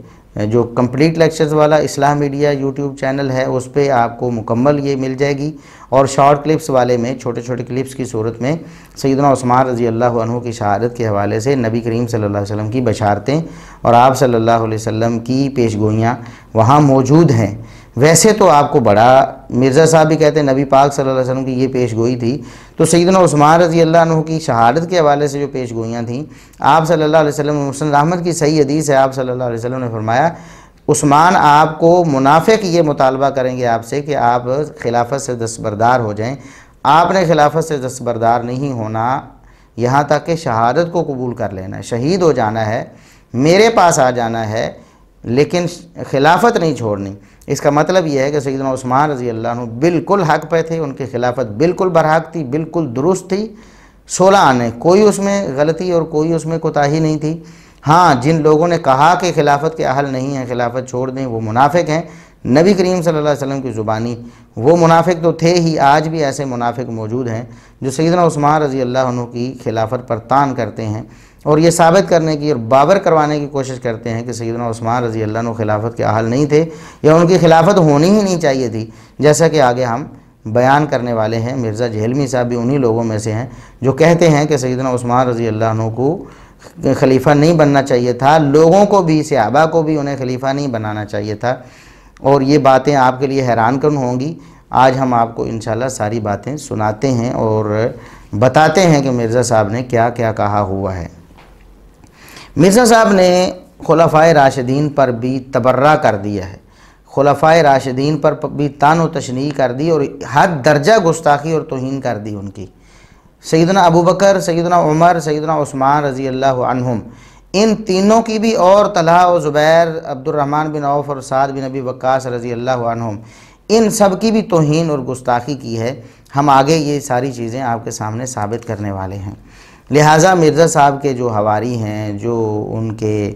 جو کمپلیٹ لیکچرز والا اصلاح میڈیا یوٹیوب چینل ہے، اس پہ آپ کو مکمل یہ مل جائے گی، اور شارٹ کلپس والے میں چھوٹے چھوٹے کلپس کی صورت میں سیدنا عثمان رضی اللہ عنہ کی شہادت کے حوالے سے نبی کریم صلی اللہ علیہ وسلم کی بشارتیں اور آپ صلی اللہ علیہ وسلم کی پیش گوئیاں وہاں موجود ہیں۔ ویسے تو آپ کو بڑا مرزا صاحب بھی کہتے ہیں نبی پاک صلی اللہ علیہ وسلم کی یہ پیش گوئی تھی، تو سیدنا عثمان رضی اللہ عنہ کی شہادت کے حوالے سے جو پیش گوئیاں تھیں، آپ صلی اللہ علیہ وسلم مسند احمد کی صحیح حدیث ہے، آپ صلی اللہ علیہ وسلم نے فرمایا عثمان آپ کو منافق یہ مطالبہ کریں گے آپ سے کہ آپ خلافت سے دستبردار ہو جائیں۔ آپ نے خلافت سے دستبردار نہیں ہونا، یہاں تک کہ شہادت کو قبول کر لینا ہے، شہید ہو جانا ہے، میرے پاس آ جانا ہے، لیکن خلافت نہیں چھوڑنی۔ اس کا مطلب یہ ہے کہ سیدنا عثمان رضی اللہ عنہ بالکل حق پہ تھے، ان کی خلافت بالکل برحق تھی، بالکل درست تھی، 16 آنے، کوئی اس میں غلطی اور کوئی اس میں کوتاہی نہیں تھی۔ ہاں، جن لوگوں نے کہا کہ خلافت کے اہل نہیں ہیں، خلافت چھوڑ دیں، وہ منافق ہیں۔ نبی کریم صلی اللہ علیہ وسلم کی زبانی وہ منافق تو تھے ہی، آج بھی ایسے منافق موجود ہیں جو سیدنا عثمان رضی اللہ عنہ کی خلافت پر طعن کرتے ہیں، اور یہ ثابت کرنے کی اور باور کروانے کی کوشش کرتے ہیں کہ سیدنا عثمان رضی اللہ عنہ خلافت کے اہل نہیں تھے، یا ان کی خلافت ہونی ہی نہیں چاہیے تھی، جیسا کہ آگے ہم بیان کرنے والے ہیں۔ مرزا جہلمی صاحب بھی انہی لوگوں میں سے ہیں جو کہتے ہیں کہ سیدنا عثمان رضی اللہ عنہ کو خلیفہ نہیں بننا چاہیے تھا، لوگوں کو بھی، صحابہ کو بھی انہیں خلیفہ نہیں بنانا چاہیے تھا، اور یہ باتیں آپ کے لیے حیران کن ہوں گی۔ آج ہم آپ کو انشاءاللہ ساری باتیں سناتے ہیں اور بتاتے ہیں کہ مرزا صاحب نے کیا کیا کہا ہوا ہے۔ مرزا صاحب نے خلفائے راشدین پر بھی تبرہ کر دیا ہے، خلفائے راشدین پر بھی طعن و تشنیع کر دی، اور حد درجہ گستاخی اور توہین کر دی ان کی۔ سیدنا ابوبکر، سیدنا عمر، سیدنا عثمان رضی اللہ عنہم، ان تینوں کی بھی، اور طلحہ و زبیر، عبد الرحمن بن عوف اور سعد بن ابی وقاص رضی اللہ عنہم، ان سب کی بھی توہین اور گستاخی کی ہے۔ ہم آگے یہ ساری چیزیں آپ کے سامنے ثابت کرنے والے ہیں۔ لہٰذا مرزا صاحب کے جو حواری ہیں، جو ان کے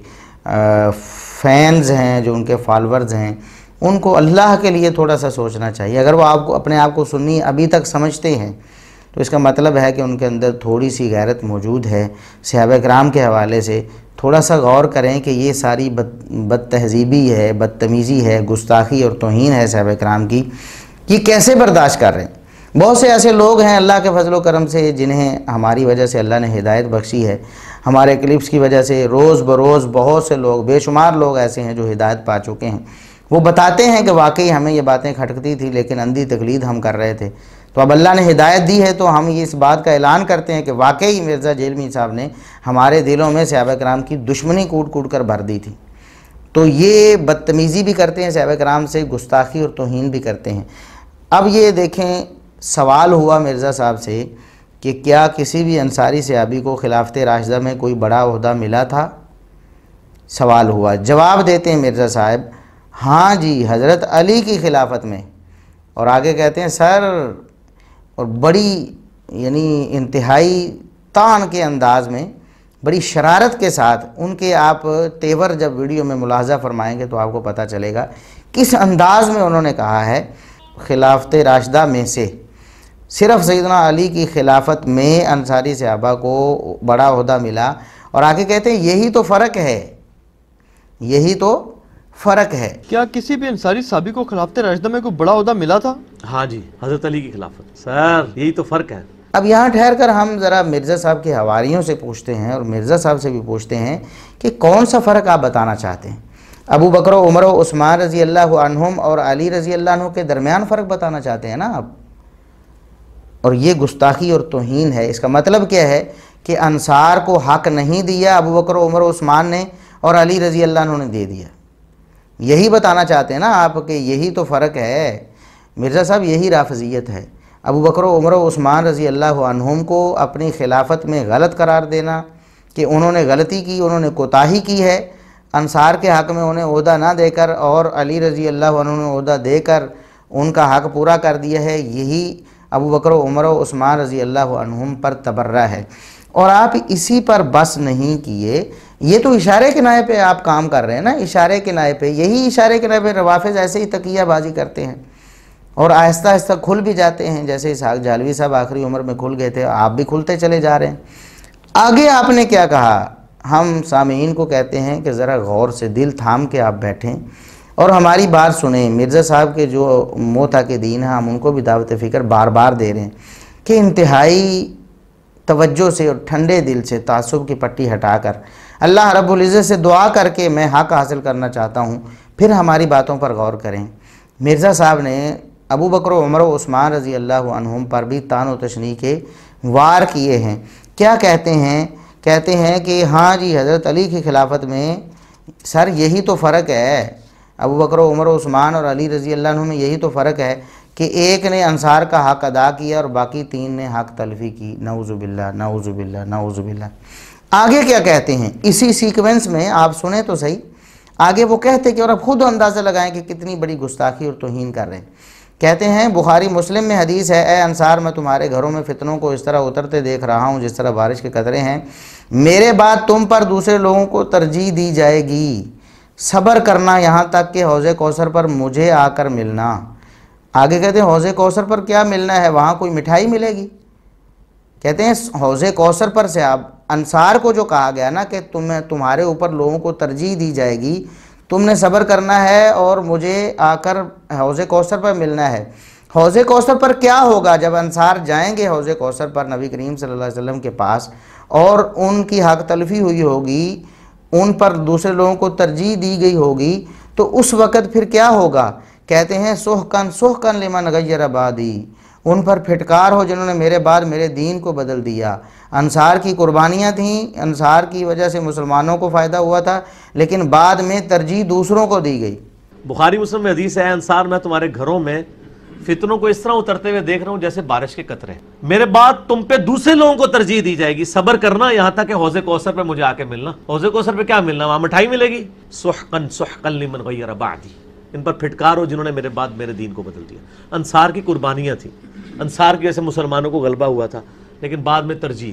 فینز ہیں، جو ان کے فالورز ہیں، ان کو اللہ کے لیے تھوڑا سا سوچنا چاہیے۔ اگر وہ آپ کو اپنے آپ کو سنی ابھی تک سمجھتے ہیں تو اس کا مطلب ہے کہ ان کے اندر تھوڑی سی غیرت موجود ہے۔ صحابہ کرام کے حوالے سے تھوڑا سا غور کریں کہ یہ ساری بد تہذیبی ہے، بدتمیزی ہے، گستاخی اور توہین ہے صحابہ کرام کی، یہ کیسے برداشت کر رہے ہیں؟ بہت سے ایسے لوگ ہیں اللہ کے فضل و کرم سے جنہیں ہماری وجہ سے اللہ نے ہدایت بخشی ہے، ہمارے کلپس کی وجہ سے روز بروز بہت سے لوگ، بے شمار لوگ ایسے ہیں جو ہدایت پا چکے ہیں۔ وہ بتاتے ہیں کہ واقعی ہمیں یہ باتیں کھٹکتی تھی لیکن اندھی تقلید ہم کر رہے تھے، تو اب اللہ نے ہدایت دی ہے تو ہم یہ اس بات کا اعلان کرتے ہیں کہ واقعی مرزا جیلمی صاحب نے ہمارے دلوں میں صحابہ کرام کی دشمنی کوٹ کوٹ کر بھر دی تھی۔ تو یہ بدتمیزی بھی کرتے ہیں صحابہ کرام سے، گستاخی اور توہین بھی کرتے ہیں۔ اب یہ دیکھیں، سوال ہوا مرزا صاحب سے کہ کیا کسی بھی انصاری صحابی کو خلافت راشدہ میں کوئی بڑا عہدہ ملا تھا؟ سوال ہوا، جواب دیتے ہیں مرزا صاحب، ہاں جی، حضرت علی کی خلافت میں۔ اور آگے کہتے ہیں سر، اور بڑی یعنی انتہائی طعن کے انداز میں، بڑی شرارت کے ساتھ ان کے آپ تیور جب ویڈیو میں ملاحظہ فرمائیں گے تو آپ کو پتہ چلے گا کس انداز میں انہوں نے کہا ہے خلافت راشدہ میں سے صرف سیدنا علی کی خلافت میں انصاری صحابہ کو بڑا عہدہ ملا، اور آگے کہتے ہیں یہی تو فرق ہے، یہی تو فرق ہے۔ کیا کسی بھی انصاری صحابی کو خلافت راشدہ میں کوئی بڑا عہدہ ملا تھا؟ ہاں جی، حضرت علی کی خلافت، سر یہی تو فرق ہے۔ اب یہاں ٹھہر کر ہم ذرا مرزا صاحب کے حواریوں سے پوچھتے ہیں اور مرزا صاحب سے بھی پوچھتے ہیں کہ کون سا فرق آپ بتانا چاہتے ہیں؟ ابو بکر و عمر و عثمان رضی اللہ عنہم اور علی رضی اللہ عنہ کے درمیان فرق بتانا چاہتے ہیں نا آپ؟ اور یہ گستاخی اور توہین ہے۔ اس کا مطلب کیا ہے کہ انصار کو حق نہیں دیا ابو بکر و عمر و عثمان نے، اور علی رضی اللہ عنہ نے دے دیا۔ یہی بتانا چاہتے ہیں نا آپ کہ یہی تو فرق ہے؟ مرزا صاحب یہی رافضیت ہے۔ ابو بکر و عمر و عثمان رضی اللہ عنہم کو اپنی خلافت میں غلط قرار دینا کہ انہوں نے غلطی کی، انہوں نے کوتاہی کی ہے، انصار کے حق میں انہیں عہدہ نہ دے کر اور علی رضی اللہ عنہ نے عہدہ دے کر ان کا حق پورا کر دیا ہے، یہی ابو بکر و عمر و عثمان رضی اللہ عنہم پر تبرہ ہے۔ اور آپ اسی پر بس نہیں کیے، یہ تو اشارے کنائے پہ آپ کام کر رہے ہیں نا، اشارے کنائے پہ، یہی اشارے کنائے پہ روافظ ایسے ہی تقیہ بازی کرتے ہیں اور آہستہ آہستہ کھل بھی جاتے ہیں، جیسے اسحاق جہلوی صاحب آخری عمر میں کھل گئے تھے، آپ بھی کھلتے چلے جا رہے ہیں۔ آگے آپ نے کیا کہا؟ ہم سامعین کو کہتے ہیں کہ ذرا غور سے دل تھام کے آپ بیٹھیں اور ہماری بات سنیں۔ مرزا صاحب کے جو موتا کے دین ہیں ہم ان کو بھی دعوت فکر بار بار دے رہے ہیں کہ انتہائی توجہ سے اور ٹھنڈے دل سے تعصب کی پٹی ہٹا کر اللہ رب العزت سے دعا کر کے میں حق حاصل کرنا چاہتا ہوں، پھر ہماری باتوں پر غور کریں۔ مرزا صاحب نے ابو بکر و عمر و عثمان رضی اللہ عنہم پر بھی طعن و تشنیع کے وار کیے ہیں۔ کیا کہتے ہیں؟ کہتے ہیں کہ ہاں جی، حضرت علی کی خلافت میں سر یہی تو فرق ہے، ابو بکر و عمر و عثمان اور علی رضی اللہ عنہ میں یہی تو فرق ہے کہ ایک نے انصار کا حق ادا کیا اور باقی تین نے حق تلفی کی۔ نعوذ باللہ، نعوذ باللہ، نعوذ باللہ۔ آگے کیا کہتے ہیں اسی سیکوینس میں؟ آپ سنیں تو صحیح۔ آگے وہ کہتے کہ، اور اب خود اندازہ لگائیں کہ کتنی بڑی گستاخی اور توہین کر رہے ہیں۔ کہتے ہیں بخاری مسلم میں حدیث ہے، اے انصار، میں تمہارے گھروں میں فتنوں کو اس طرح اترتے دیکھ رہا ہوں جس طرح بارش کے قطرے ہیں، میرے بعد تم پر دوسرے لوگوں کو ترجیح دی جائے گی، صبر کرنا یہاں تک کہ حوض کوثر پر مجھے آ کر ملنا۔ آگے کہتے ہیں حوض کوثر پر کیا ملنا ہے؟ وہاں کوئی مٹھائی ملے گی؟ کہتے ہیں حوض کوثر پر سے آپ انصار کو جو کہا گیا نا کہ تمہارے اوپر لوگوں کو ترجیح دی جائے گی، تم نے صبر کرنا ہے اور مجھے آ کر حوض کوثر پر ملنا ہے۔ حوض کوثر پر کیا ہوگا جب انصار جائیں گے حوض کوثر پر نبی کریم صلی اللہ علیہ وسلم کے پاس اور ان کی حق تلفی ہوئی ہوگی، ان پر دوسرے لوگوں کو ترجیح دی گئی ہوگی، تو اس وقت پھر کیا ہوگا؟ کہتے ہیں سحقن سحقن لمن غیر بعدی، ان پر پھٹکار ہو جنہوں نے میرے بعد میرے دین کو بدل دیا۔ انصار کی قربانیاں تھیں، انصار کی وجہ سے مسلمانوں کو فائدہ ہوا تھا، لیکن بعد میں ترجیح دوسروں کو دی گئی۔ بخاری مسلم میں حدیث ہے، انصار میں تمہارے گھروں میں فتنوں کو اس طرح اترتے ہوئے دیکھ رہا ہوں جیسے بارش کے قطرے، میرے بعد تم پہ دوسرے لوگوں کو ترجیح دی جائے گی، صبر کرنا یہاں تک کہ حوض کوثر پہ مجھے آ کے ملنا۔ حوض کوثر پہ کیا ملنا؟ وہاں مٹھائی ملے گی۔ سحقن سحقن لمن غیر بعدی، ان پر پھٹکار ہو جنہوں نے میرے بعد میرے دین کو بدل دیا۔ انصار کی قربانیاں تھیں، انصار کی وجہ سے مسلمانوں کو غلبہ ہوا تھا، لیکن بعد میں ترجیح۔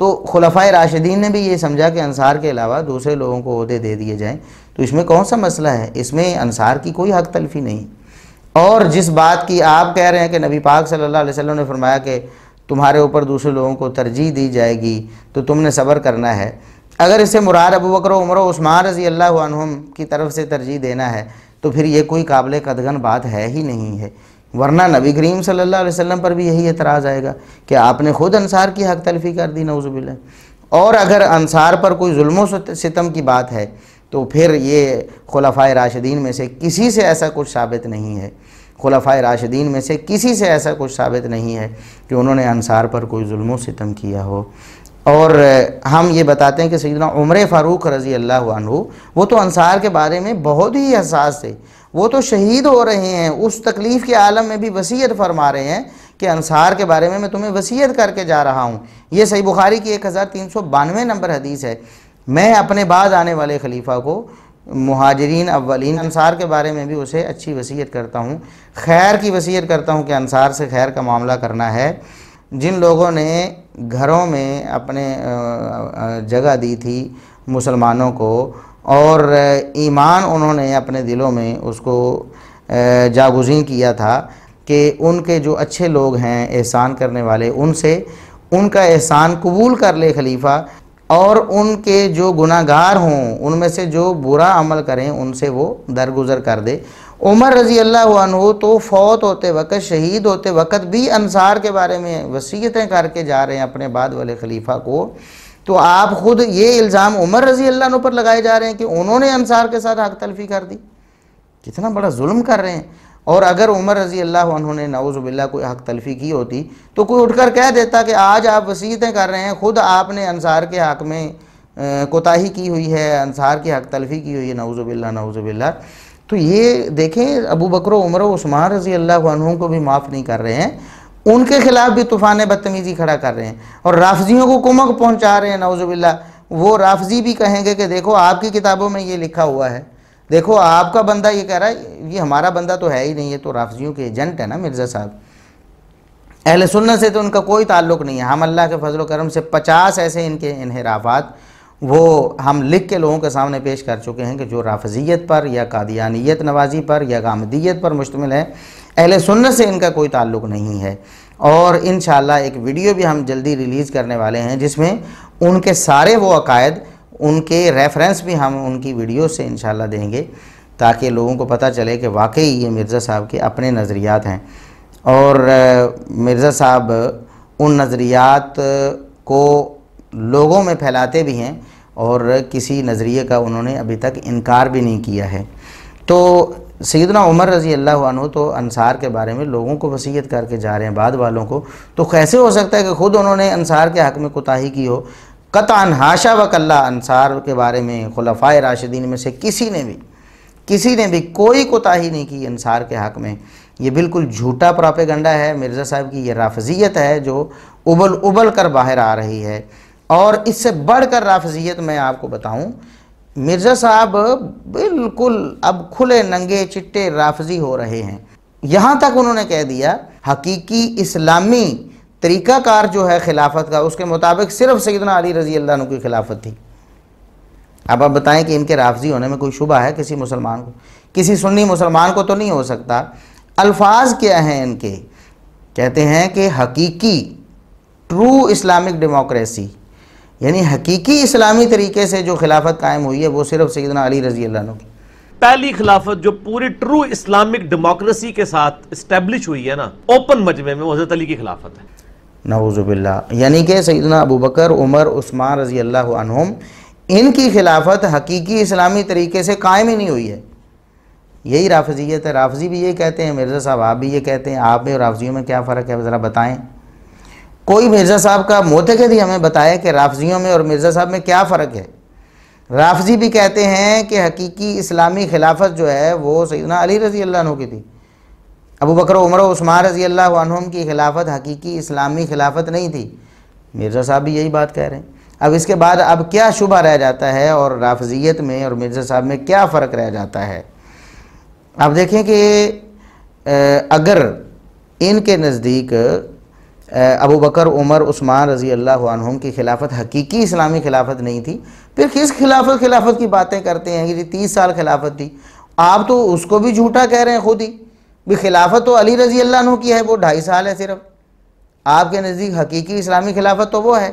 تو خلفائے راشدین نے بھی یہ سمجھا کہ انصار کے علاوہ دوسرے لوگوں کو عہدے دے دیے جائیں، تو اس میں کون سا مسئلہ ہے؟ اس میں انصار کی کوئی حق تلفی نہیں۔ اور جس بات کی آپ کہہ رہے ہیں کہ نبی پاک صلی اللہ علیہ وسلم نے فرمایا کہ تمہارے اوپر دوسرے لوگوں کو ترجیح دی جائے گی تو تم نے صبر کرنا ہے، اگر اس سے مراد ابو بکر و عمر و عثمان رضی اللہ عنہم کی طرف سے ترجیح دینا ہے تو پھر یہ کوئی قابل قدغن بات ہے ہی نہیں ہے، ورنہ نبی کریم صلی اللہ علیہ وسلم پر بھی یہی اعتراض آئے گا کہ آپ نے خود انصار کی حق تلفی کر دی، نعوذ باللہ۔ اور اگر انصار پر کوئی ظلم و ستم کی بات ہے تو پھر یہ خلفائے راشدین میں سے کسی سے ایسا کچھ ثابت نہیں ہے، خلفائے راشدین میں سے کسی سے ایسا کچھ ثابت نہیں ہے کہ انہوں نے انصار پر کوئی ظلم و ستم کیا ہو۔ اور ہم یہ بتاتے ہیں کہ سیدنا عمر فاروق رضی اللہ عنہ وہ تو انصار کے بارے میں بہت ہی حساس تھے، وہ تو شہید ہو رہے ہیں، اس تکلیف کے عالم میں بھی وصیت فرما رہے ہیں کہ انصار کے بارے میں تمہیں وصیت کر کے جا رہا ہوں۔ یہ صحیح بخاری کی 1392 نمبر حدیث ہے، میں اپنے بعد آنے والے خلیفہ کو مہاجرین اولین انصار کے بارے میں بھی اسے اچھی وصیت کرتا ہوں، خیر کی وصیت کرتا ہوں کہ انصار سے خیر کا معاملہ کرنا ہے۔ جن لوگوں نے گھروں میں اپنے جگہ دی تھی مسلمانوں کو اور ایمان انہوں نے اپنے دلوں میں اس کو جاگزین کیا تھا کہ ان کے جو اچھے لوگ ہیں احسان کرنے والے، ان سے ان کا احسان قبول کر لے خلیفہ، اور ان کے جو گناہ گار ہوں ان میں سے جو برا عمل کریں ان سے وہ درگزر کر دے۔ عمر رضی اللہ عنہ تو فوت ہوتے وقت، شہید ہوتے وقت بھی انصار کے بارے میں وصیتیں کر کے جا رہے ہیں اپنے بعد والے خلیفہ کو، تو آپ خود یہ الزام عمر رضی اللہ عنہ پر لگائے جا رہے ہیں کہ انہوں نے انصار کے ساتھ حق تلفی کر دی، کتنا بڑا ظلم کر رہے ہیں۔ اور اگر عمر رضی اللہ عنہ نے نعوذ باللہ کوئی حق تلفی کی ہوتی تو کوئی اٹھ کر کہہ دیتا کہ آج آپ وصیتیں کر رہے ہیں، خود آپ نے انصار کے حق میں کوتاہی کی ہوئی ہے، انصار کی حق تلفی کی ہوئی ہے، نعوذ باللہ نعوذ باللہ۔ تو یہ دیکھیں ابو بکر و عمر و عثمان رضی اللہ عنہ کو بھی معاف نہیں کر رہے ہیں، ان کے خلاف بھی طوفان بدتمیزی کھڑا کر رہے ہیں اور رافضیوں کو کمک پہنچا رہے ہیں، نعوذ باللہ۔ وہ رافضی بھی کہیں گے کہ دیکھو آپ کی کتابوں میں یہ لکھا ہوا ہے، دیکھو آپ کا بندہ یہ کہہ رہا ہے، یہ ہمارا بندہ تو ہے ہی نہیں، یہ تو رافضیوں کے ایجنٹ ہے نا مرزا صاحب۔ اہل سنت سے تو ان کا کوئی تعلق نہیں ہے۔ ہم اللہ کے فضل و کرم سے 50 ایسے ان کے انحرافات وہ ہم لکھ کے لوگوں کے سامنے پیش کر چکے ہیں کہ جو رافضیت پر یا قادیانیت نوازی پر یا غامدیت پر مشتمل ہے، اہل سنت سے ان کا کوئی تعلق نہیں ہے۔ اور انشاءاللہ ایک ویڈیو بھی ہم جلدی ریلیز کرنے والے ہیں جس میں ان کے سارے وہ عقائد، ان کے ریفرنس بھی ہم ان کی ویڈیو سے انشاءاللہ دیں گے تاکہ لوگوں کو پتہ چلے کہ واقعی یہ مرزا صاحب کے اپنے نظریات ہیں، اور مرزا صاحب ان نظریات کو لوگوں میں پھیلاتے بھی ہیں اور کسی نظریے کا انہوں نے ابھی تک انکار بھی نہیں کیا ہے۔ تو سیدنا عمر رضی اللہ عنہ تو انصار کے بارے میں لوگوں کو وصیت کر کے جا رہے ہیں بعد والوں کو، تو کیسے ہو سکتا ہے کہ خود انہوں نے انصار کے حق میں کوتاہی کی ہو؟ قطعاً حاشا وکلا، انصار کے بارے میں خلفائے راشدین میں سے کسی نے بھی کوئی کوتاہی نہیں کی انصار کے حق میں۔ یہ بالکل جھوٹا پراپیگنڈا ہے مرزا صاحب کی، یہ رافضیت ہے جو ابل کر باہر آ رہی ہے۔ اور اس سے بڑھ کر رافضیت میں آپ کو بتاؤں، مرزا صاحب بالکل اب کھلے ننگے چٹے رافضی ہو رہے ہیں، یہاں تک انہوں نے کہہ دیا حقیقی اسلامی طریقہ کار جو ہے خلافت کا، اس کے مطابق صرف سیدنا علی رضی اللہ عنہ کی خلافت تھی۔ اب آپ بتائیں کہ ان کے رافضی ہونے میں کوئی شبہ ہے کسی مسلمان کو؟ کسی سنی مسلمان کو تو نہیں ہو سکتا۔ الفاظ کیا ہیں ان کے؟ کہتے ہیں کہ حقیقی ٹرو اسلامک ڈیموکریسی، یعنی حقیقی اسلامی طریقے سے جو خلافت قائم ہوئی ہے وہ صرف سیدنا علی رضی اللہ عنہ کی پہلی خلافت جو پوری ٹرو اسلامک ڈیموکریسی کے ساتھ اسٹیبلش ہوئی ہے نا اوپن مجمع میں، وہ حضرت علی کی خلافت ہے، نعوذ باللہ۔ یعنی کہ سیدنا ابو بکر، عمر، عثمان رضی اللہ عنہم، ان کی خلافت حقیقی اسلامی طریقے سے قائم ہی نہیں ہوئی ہے۔ یہی رافضیت ہے، رافضی بھی یہ کہتے ہیں، مرزا صاحب آپ بھی یہ کہتے ہیں، آپ میں اور رافضیوں میں کیا فرق ہے ذرا بتائیں؟ کوئی مرزا صاحب کا معتقد ہی ہمیں بتائے کہ رافضیوں میں اور مرزا صاحب میں کیا فرق ہے۔ رافضی بھی کہتے ہیں کہ حقیقی اسلامی خلافت جو ہے وہ سیدنا علی رضی اللہ عنہ کی تھی، ابو بکر و عمر و عثمان رضی اللہ عنہم کی خلافت حقیقی اسلامی خلافت نہیں تھی۔ مرزا صاحب بھی یہی بات کہہ رہے ہیں۔ اب اس کے بعد اب کیا شبہ رہ جاتا ہے اور رافضیت میں اور مرزا صاحب میں کیا فرق رہ جاتا ہے؟ اب دیکھیں کہ اگر ان کے نزدیک ابو بکر عمر عثمان رضی اللہ عنہم کی خلافت حقیقی اسلامی خلافت نہیں تھی، پھر کس خلافت کی باتیں کرتے ہیں کہ 30 سال خلافت تھی؟ آپ تو اس کو بھی جھوٹا کہہ رہے ہیں خود ہی بھی، خلافت تو علی رضی اللہ عنہ کی ہے، وہ 2.5 سال ہے صرف، آپ کے نزدیک حقیقی اسلامی خلافت تو وہ ہے،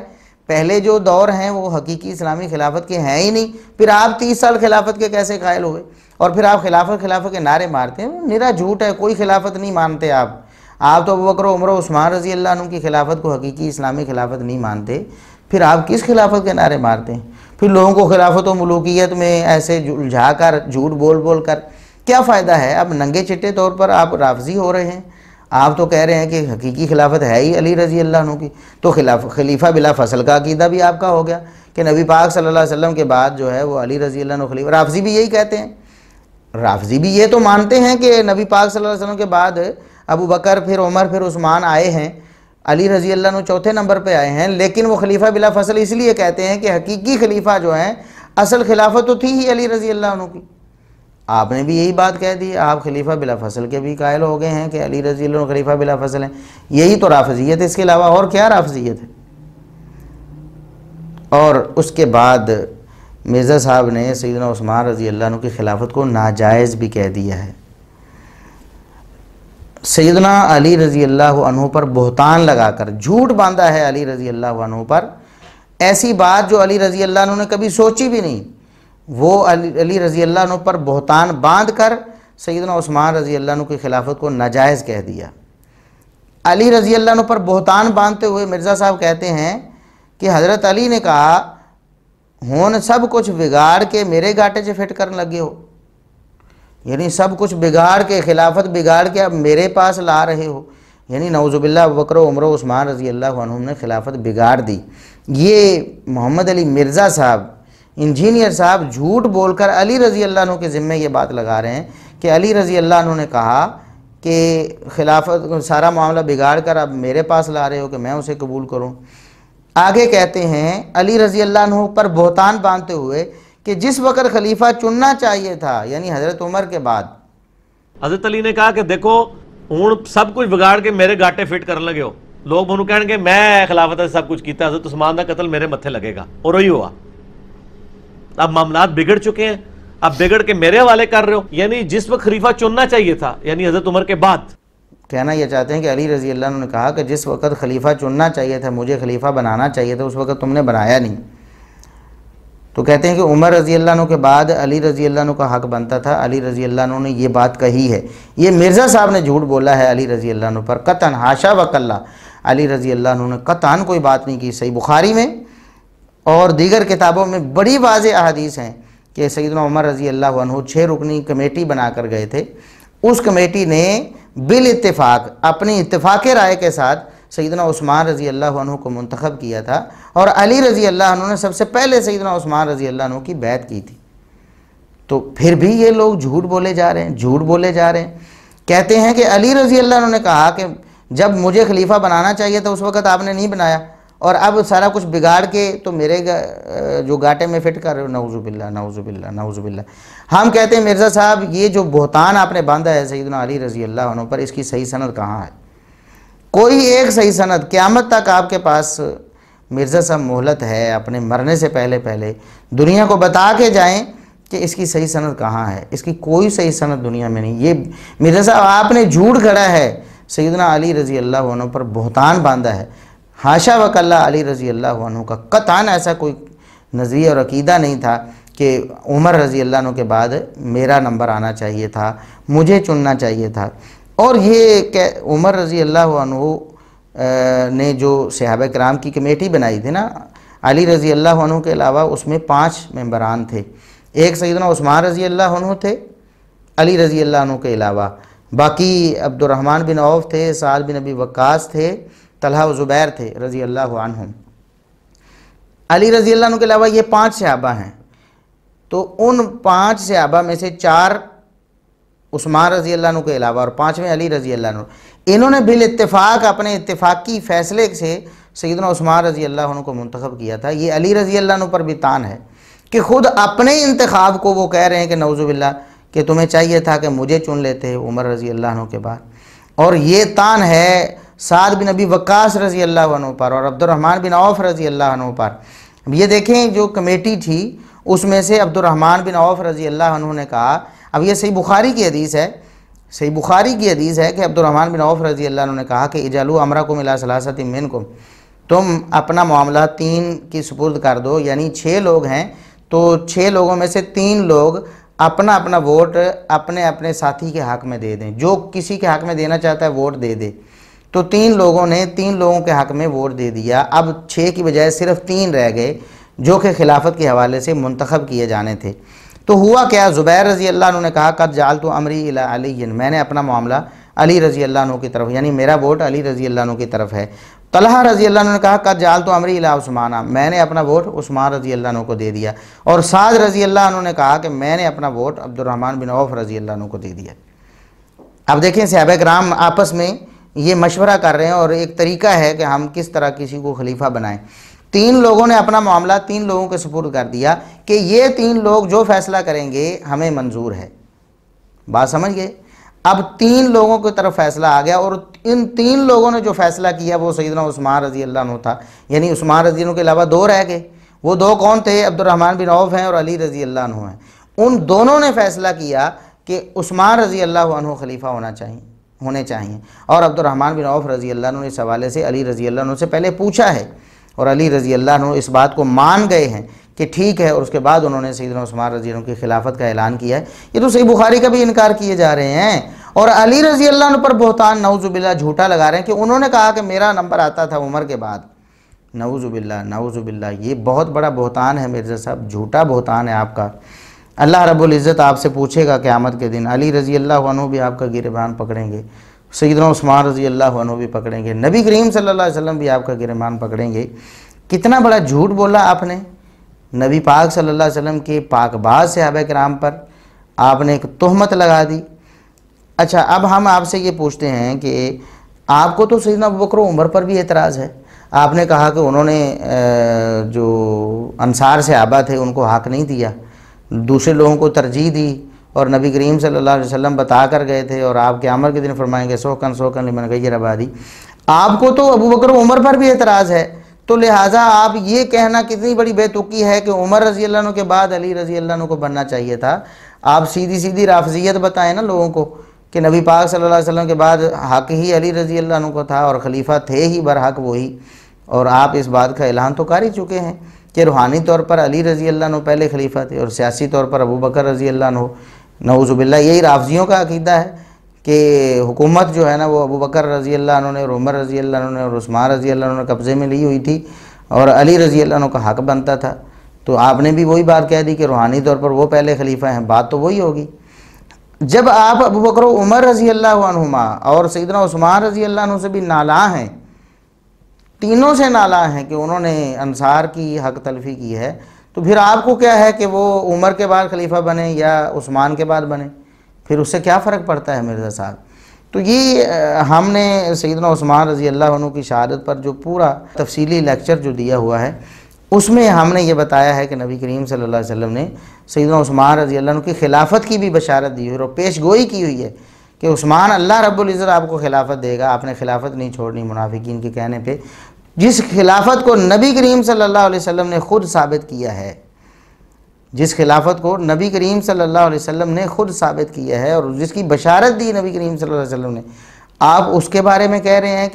پہلے جو دور ہیں وہ حقیقی اسلامی خلافت کے ہیں ہی نہیں، پھر آپ 30 سال خلافت کے کیسے قائل ہوئے؟ اور پھر آپ خلافت کے نعرے مارتے ہیں، نرا جھوٹ ہے، کوئی خلافت نہیں مانتے آپ تو ابو بکر عمر عثمان رضی اللہ عنہ کی خلافت کو حقیقی اسلامی خلافت نہیں مانتے، پھر آپ کس خلافت کے نعرے مارتے ہیں؟ پھر لوگوں کو خلافت و ملوکیت میں ایسے الجھا کر جھوٹ بول کر کیا فائدہ ہے؟ اب ننگے چٹے طور پر آپ رافضی ہو رہے ہیں، آپ تو کہہ رہے ہیں کہ حقیقی خلافت ہے ہی علی رضی اللہ عنہ کی، تو خلیفہ بلا فصل کا عقیدہ بھی آپ کا ہو گیا کہ نبی پاک صلی اللہ علیہ وسلم کے بعد جو ہے وہ علی رضی اللہ عنہ خلیفہ، رافضی بھی یہی کہتے ہیں، رافضی بھی یہ تو مانتے ہیں کہ نبی پاک صلی اللہ علیہ وسلم کے بعد ابو بکر پھر عمر پھر عثمان آئے ہیں، علی رضی اللہ عنہ چوتھے نمبر پہ آئے ہیں، لیکن وہ خلیفہ بلا فصل اس لیے کہتے ہیں کہ حقیقی خلیفہ جو ہیں اصل خلافت تو تھی ہی علی رضی اللہ عنہ کی۔ آپ نے بھی یہی بات کہہ دی، آپ خلیفہ بلا فصل کے بھی قائل ہو گئے ہیں کہ علی رضی اللہ عنہ خلیفہ بلا فصل ہیں، یہی تو رافضیت ہے، اس کے علاوہ اور کیا رافضیت ہے؟ اور اس کے بعد مرزا صاحب نے سیدنا عثمان رضی اللہ عنہ کی خلافت کو ناجائز بھی کہہ دیا ہے، سیدنا علی رضی اللہ عنہ پر بہتان لگا کر جھوٹ باندھا ہے علی رضی اللہ عنہ پر، ایسی بات جو علی رضی اللہ عنہ نے کبھی سوچی بھی نہیں، وہ علی رضی اللہ عنہ پر بہتان باندھ کر سیدنا عثمان رضی اللہ عنہ کی خلافت کو ناجائز کہہ دیا۔ علی رضی اللہ عنہ پر بہتان باندھتے ہوئے مرزا صاحب کہتے ہیں کہ حضرت علی نے کہا ہون سب کچھ بگاڑ کے میرے گاٹے سے فٹ کرنے لگے ہو، یعنی سب کچھ بگاڑ کے خلافت بگاڑ کے اب میرے پاس لا رہے ہو، یعنی نعوذ باللہ ابو بکر عمر عثمان رضی اللہ عنہم نے خلافت بگاڑ دی۔ یہ محمد علی مرزا صاحب انجینئر صاحب جھوٹ بول کر علی رضی اللہ عنہ کے ذمے یہ بات لگا رہے ہیں کہ علی رضی اللہ عنہ نے کہا کہ خلافت سارا معاملہ بگاڑ کر اب میرے پاس لا رہے ہو کہ میں اسے قبول کروں۔ آگے کہتے ہیں علی رضی اللہ عنہ پر بہتان باندھتے ہوئے کہ جس وقت خلیفہ چننا چاہیے تھا یعنی حضرت عمر کے بعد، حضرت علی نے کہا کہ دیکھو ہوں سب کچھ بگاڑ کے میرے گاٹے فٹ کرنے لگے ہو، لوگ منو کہن گے میں خلافت سے سب کچھ کیتا، حضرت عثمان کا قتل میرے متھے لگے گا، اور وہی ہوا۔ اب معاملات بگڑ چکے ہیں، اب بگڑ کے میرے حوالے کر رہے ہو، یعنی جس وقت خلیفہ چننا چاہیے تھا یعنی حضرت عمر کے بعد۔ کہنا یہ چاہتے ہیں کہ علی رضی اللہ عنہ نے کہا کہ جس وقت خلیفہ چننا چاہیے تھا، مجھے خلیفہ بنانا چاہیے تھا، اس وقت تم نے بنایا نہیں۔ تو کہتے ہیں کہ عمر رضی اللہ عنہ کے بعد علی رضی اللہ عنہ کا حق بنتا تھا، علی رضی اللہ عنہ نے یہ بات کہی ہے، یہ مرزا صاحب نے جھوٹ بولا ہے علی رضی اللہ عنہ پر، قطعاً حاشا وکلا، علی رضی اللہ عنہ نے قطعاً کوئی بات نہیں کی۔ صحیح بخاری میں اور دیگر کتابوں میں بڑی واضح احادیث ہیں کہ سیدنا عمر رضی اللہ عنہ 6 رکنی کمیٹی بنا کر گئے تھے، اس کمیٹی نے بالاتفاق اپنی اتفاق رائے کے ساتھ سیدنا عثمان رضی اللہ عنہ کو منتخب کیا تھا، اور علی رضی اللہ عنہ نے سب سے پہلے سیدنا عثمان رضی اللہ عنہ کی بیعت کی تھی۔ تو پھر بھی یہ لوگ جھوٹ بولے جا رہے ہیں، کہتے ہیں کہ علی رضی اللہ عنہ نے کہا کہ جب مجھے خلیفہ بنانا چاہیے تھا اس وقت آپ نے نہیں بنایا، اور اب سارا کچھ بگاڑ کے تو میرے جو گاٹے میں فٹ کر رہے ہو، نعوذ باللہ نعوذ باللہ نعوذ باللہ۔ ہم کہتے ہیں مرزا صاحب یہ جو بہتان آپ نے باندھا ہے سیدنا علی رضی اللہ عنہ پر، اس کی صحیح سند کہاں ہے؟ کوئی ایک صحیح سند قیامت تک آپ کے پاس مرزا صاحب مہلت ہے، اپنے مرنے سے پہلے دنیا کو بتا کے جائیں کہ اس کی صحیح سند کہاں ہے۔ اس کی کوئی صحیح سند دنیا میں نہیں۔ یہ مرزا صاحب آپ نے جھوٹ گھڑا ہے، سیدنا علی رضی اللہ عنہ پر بہتان باندھا ہے، حاشا وکلا علی رضی اللہ عنہ کا قطعاً ایسا کوئی نظریہ اور عقیدہ نہیں تھا کہ عمر رضی اللہ عنہ کے بعد میرا نمبر آنا چاہیے تھا، مجھے چننا چاہیے تھا۔ اور یہ کہ عمر رضی اللہ عنہ نے جو صحابہ کرام کی کمیٹی بنائی تھی نا، علی رضی اللہ عنہ کے علاوہ اس میں 5 ممبران تھے، ایک سیدنا عثمان رضی اللہ عنہ تھے علی رضی اللہ عنہ کے علاوہ، باقی عبد الرحمن بن عوف تھے، سعد بن ابی وقاص تھے، طلحہ و زبیر تھے رضی اللہ عنہم۔ علی رضی اللہ عنہ کے علاوہ یہ 5 صحابہ ہیں، تو ان 5 صحابہ میں سے 4 عثمان رضی اللہ عنہ کے علاوہ اور 5ویں علی رضی اللہ عنہ، انہوں نے بالاتفاق اپنے اتفاقی فیصلے سے سیدنا عثمان رضی اللہ عنہ کو منتخب کیا تھا۔ یہ علی رضی اللہ عنہ پر بھی تان ہے کہ خود اپنے انتخاب کو وہ کہہ رہے ہیں کہ نعوذ باللہ کہ تمہیں چاہیے تھا کہ مجھے چن لیتے عمر رضی اللہ عنہ کے بعد، اور یہ تان ہے سعد بن ابی وقاص رضی اللہ عنہ پر اور عبد الرحمن بن عوف رضی اللہ عنہ پر۔ یہ دیکھیں جو کمیٹی تھی اس میں سے عبد الرحمن بن عوف رضی اللہ عنہ نے کہا، اب یہ صحیح بخاری کی حدیث ہے، صحیح بخاری کی حدیث ہے کہ عبد الرحمن بن عوف رضی اللہ عنہ نے کہا کہ اجعلوا امرکم الی ثلاثۃ منکم، تم اپنا معاملہ 3 کی سپرد کر دو، یعنی 6 لوگ ہیں تو 6 لوگوں میں سے 3 لوگ اپنا اپنا ووٹ اپنے اپنے ساتھی کے حق میں دے دیں، جو کسی کے حق میں دینا چاہتا ہے ووٹ دے دے۔ تو 3 لوگوں نے 3 لوگوں کے حق میں ووٹ دے دیا، اب 6 کی بجائے صرف 3 رہ گئے جو کہ خلافت کے حوالے سے منتخب کیے جانے تھے۔ تو ہوا کیا، زبیر رضی اللہ عنہ نے کہا قد جعلت امری الی علی، میں نے اپنا معاملہ علی رضی اللہ عنہ کی طرف، یعنی میرا ووٹ علی رضی اللہ عنہ کی طرف ہے۔ طلحہ رضی اللہ عنہ نے کہا قد جعلت امری الی عثمان، میں نے اپنا ووٹ عثمان رضی اللہ عنہ کو دے دیا۔ اور سعد رضی اللہ عنہ نے کہا کہ میں نے اپنا ووٹ عبد الرحمن بن عوف رضی اللہ عنہ کو دے دیا۔ اب دیکھیں صحابہ کرام آپس میں یہ مشورہ کر رہے ہیں اور ایک طریقہ ہے کہ ہم کس طرح کسی کو خلیفہ بنائیں۔ 3 لوگوں نے اپنا معاملہ 3 لوگوں کے سپرد کر دیا کہ یہ 3 لوگ جو فیصلہ کریں گے ہمیں منظور ہے، بات سمجھ گئے۔ اب 3 لوگوں کی طرف فیصلہ آ گیا اور ان 3 لوگوں نے جو فیصلہ کیا وہ سیدنا عثمان رضی اللہ عنہ تھا، یعنی عثمان رضی اللہ عنہ کے علاوہ 2 رہ گئے۔ وہ 2 کون تھے؟ عبد الرحمن بن عوف ہیں اور علی رضی اللہ عنہ ہیں۔ ان دونوں نے فیصلہ کیا کہ عثمان رضی اللہ عنہ خلیفہ ہونے چاہیے، اور عبد الرحمن بن عوف رضی اللہ عنہ نے اس حوالے سے علی رضی اللہ عنہ سے پہلے پوچھا ہے اور علی رضی اللہ عنہ اس بات کو مان گئے ہیں کہ ٹھیک ہے، اور اس کے بعد انہوں نے سیدنا عثمان رضی اللہ عنہ کی خلافت کا اعلان کیا ہے۔ یہ تو صحیح بخاری کا بھی انکار کیے جا رہے ہیں، اور علی رضی اللہ عنہ پر بہتان نعوذ باللہ جھوٹا لگا رہے ہیں کہ انہوں نے کہا کہ میرا نمبر آتا تھا عمر کے بعد۔ نعوذ باللہ نعوذ باللہ، یہ بہت بڑا بہتان ہے مرزا صاحب، جھوٹا بہتان ہے آپ کا۔ اللہ رب العزت آپ سے پوچھے گا قیامت کے دن، علی رضی اللہ عنہ بھی آپ کا گریبان پکڑیں گے، سیدنا عثمان رضی اللہ عنہ بھی پکڑیں گے، نبی کریم صلی اللہ علیہ وسلم بھی آپ کا گریبان پکڑیں گے۔ کتنا بڑا جھوٹ بولا آپ نے نبی پاک صلی اللہ علیہ وسلم کے پاک باز صحابہ کرام پر، آپ نے ایک تہمت لگا دی۔ اچھا، اب ہم آپ سے یہ پوچھتے ہیں کہ آپ کو تو سیدنا ابوبکر و عمر پر بھی اعتراض ہے، آپ نے کہا کہ انہوں نے جو انصار صحابہ تھے ان کو حق نہیں دیا، دوسرے لوگوں کو ترجیح دی، اور نبی کریم صلی اللہ علیہ وسلم بتا کر گئے تھے، اور آپ قیامت کے دن فرمائیں گے سوکن لمن غیر آبادی۔ آپ کو تو ابوبکر و عمر پر بھی اعتراض ہے، تو لہٰذا آپ یہ کہنا کتنی بڑی بے تکی ہے کہ عمر رضی اللہ عنہ کے بعد علی رضی اللہ عنہ کو بننا چاہیے تھا۔ آپ سیدھی رافضیت بتائیں نا لوگوں کو کہ نبی پاک صلی اللہ علیہ وسلم کے بعد حق ہی علی رضی اللہ عنہ کو تھا اور خلیفہ تھے ہی برحق وہی، اور آپ اس بات کا اعلان تو کر ہی چکے ہیں کہ روحانی طور پر علی رضی اللہ عنہ پہلے خلیفہ تھے اور سیاسی طور پر ابوبکر رضی اللہ عنہ۔ نعوذ باللہ، یہی رافضیوں کا عقیدہ ہے کہ حکومت جو ہے نا وہ ابوبکر رضی اللہ عنہ نے اور عمر رضی اللہ عنہ نے اور عثمان رضی اللہ عنہ نے قبضے میں لی ہوئی تھی اور علی رضی اللہ عنہ کا حق بنتا تھا۔ تو آپ نے بھی وہی بات کہہ دی کہ روحانی طور پر وہ پہلے خلیفہ ہیں، بات تو وہی ہوگی۔ جب آپ ابوبکر و عمر رضی اللہ عنہما اور سیدنا عثمان رضی اللہ عنہ سے بھی نالاں ہیں، تینوں سے نالاں ہیں کہ انہوں نے انصار کی حق تلفی کی ہے، تو پھر آپ کو کیا ہے کہ وہ عمر کے بعد خلیفہ بنے یا عثمان کے بعد بنے؟ پھر اس سے کیا فرق پڑتا ہے مرزا صاحب؟ تو یہ ہم نے سیدنا عثمان رضی اللہ عنہ کی شہادت پر جو پورا تفصیلی لیکچر جو دیا ہوا ہے اس میں ہم نے یہ بتایا ہے کہ نبی کریم صلی اللہ علیہ وسلم نے سیدنا عثمان رضی اللہ عنہ کی خلافت کی بھی بشارت دی ہوئی اور پیش گوئی کی ہوئی ہے کہ عثمان اللہ رب العزت آپ کو خلافت دے گا، آپ نے خلافت نہیں چھوڑنی منافقین کے کہنے پہ، جس خلافت کو نبی کریم صلی اللہ علیہ وسلم نے خود ثابت کیا ہے، جس خلافت کو نبی کریم صلی اللہ علیہ وسلم نے خود ثابت کیا ہے اور جس کی بشارت دی نبی کریم صلی اللہ علیہ وسلم نے، آپ اس کے بارے میں کہہ رہے ہیں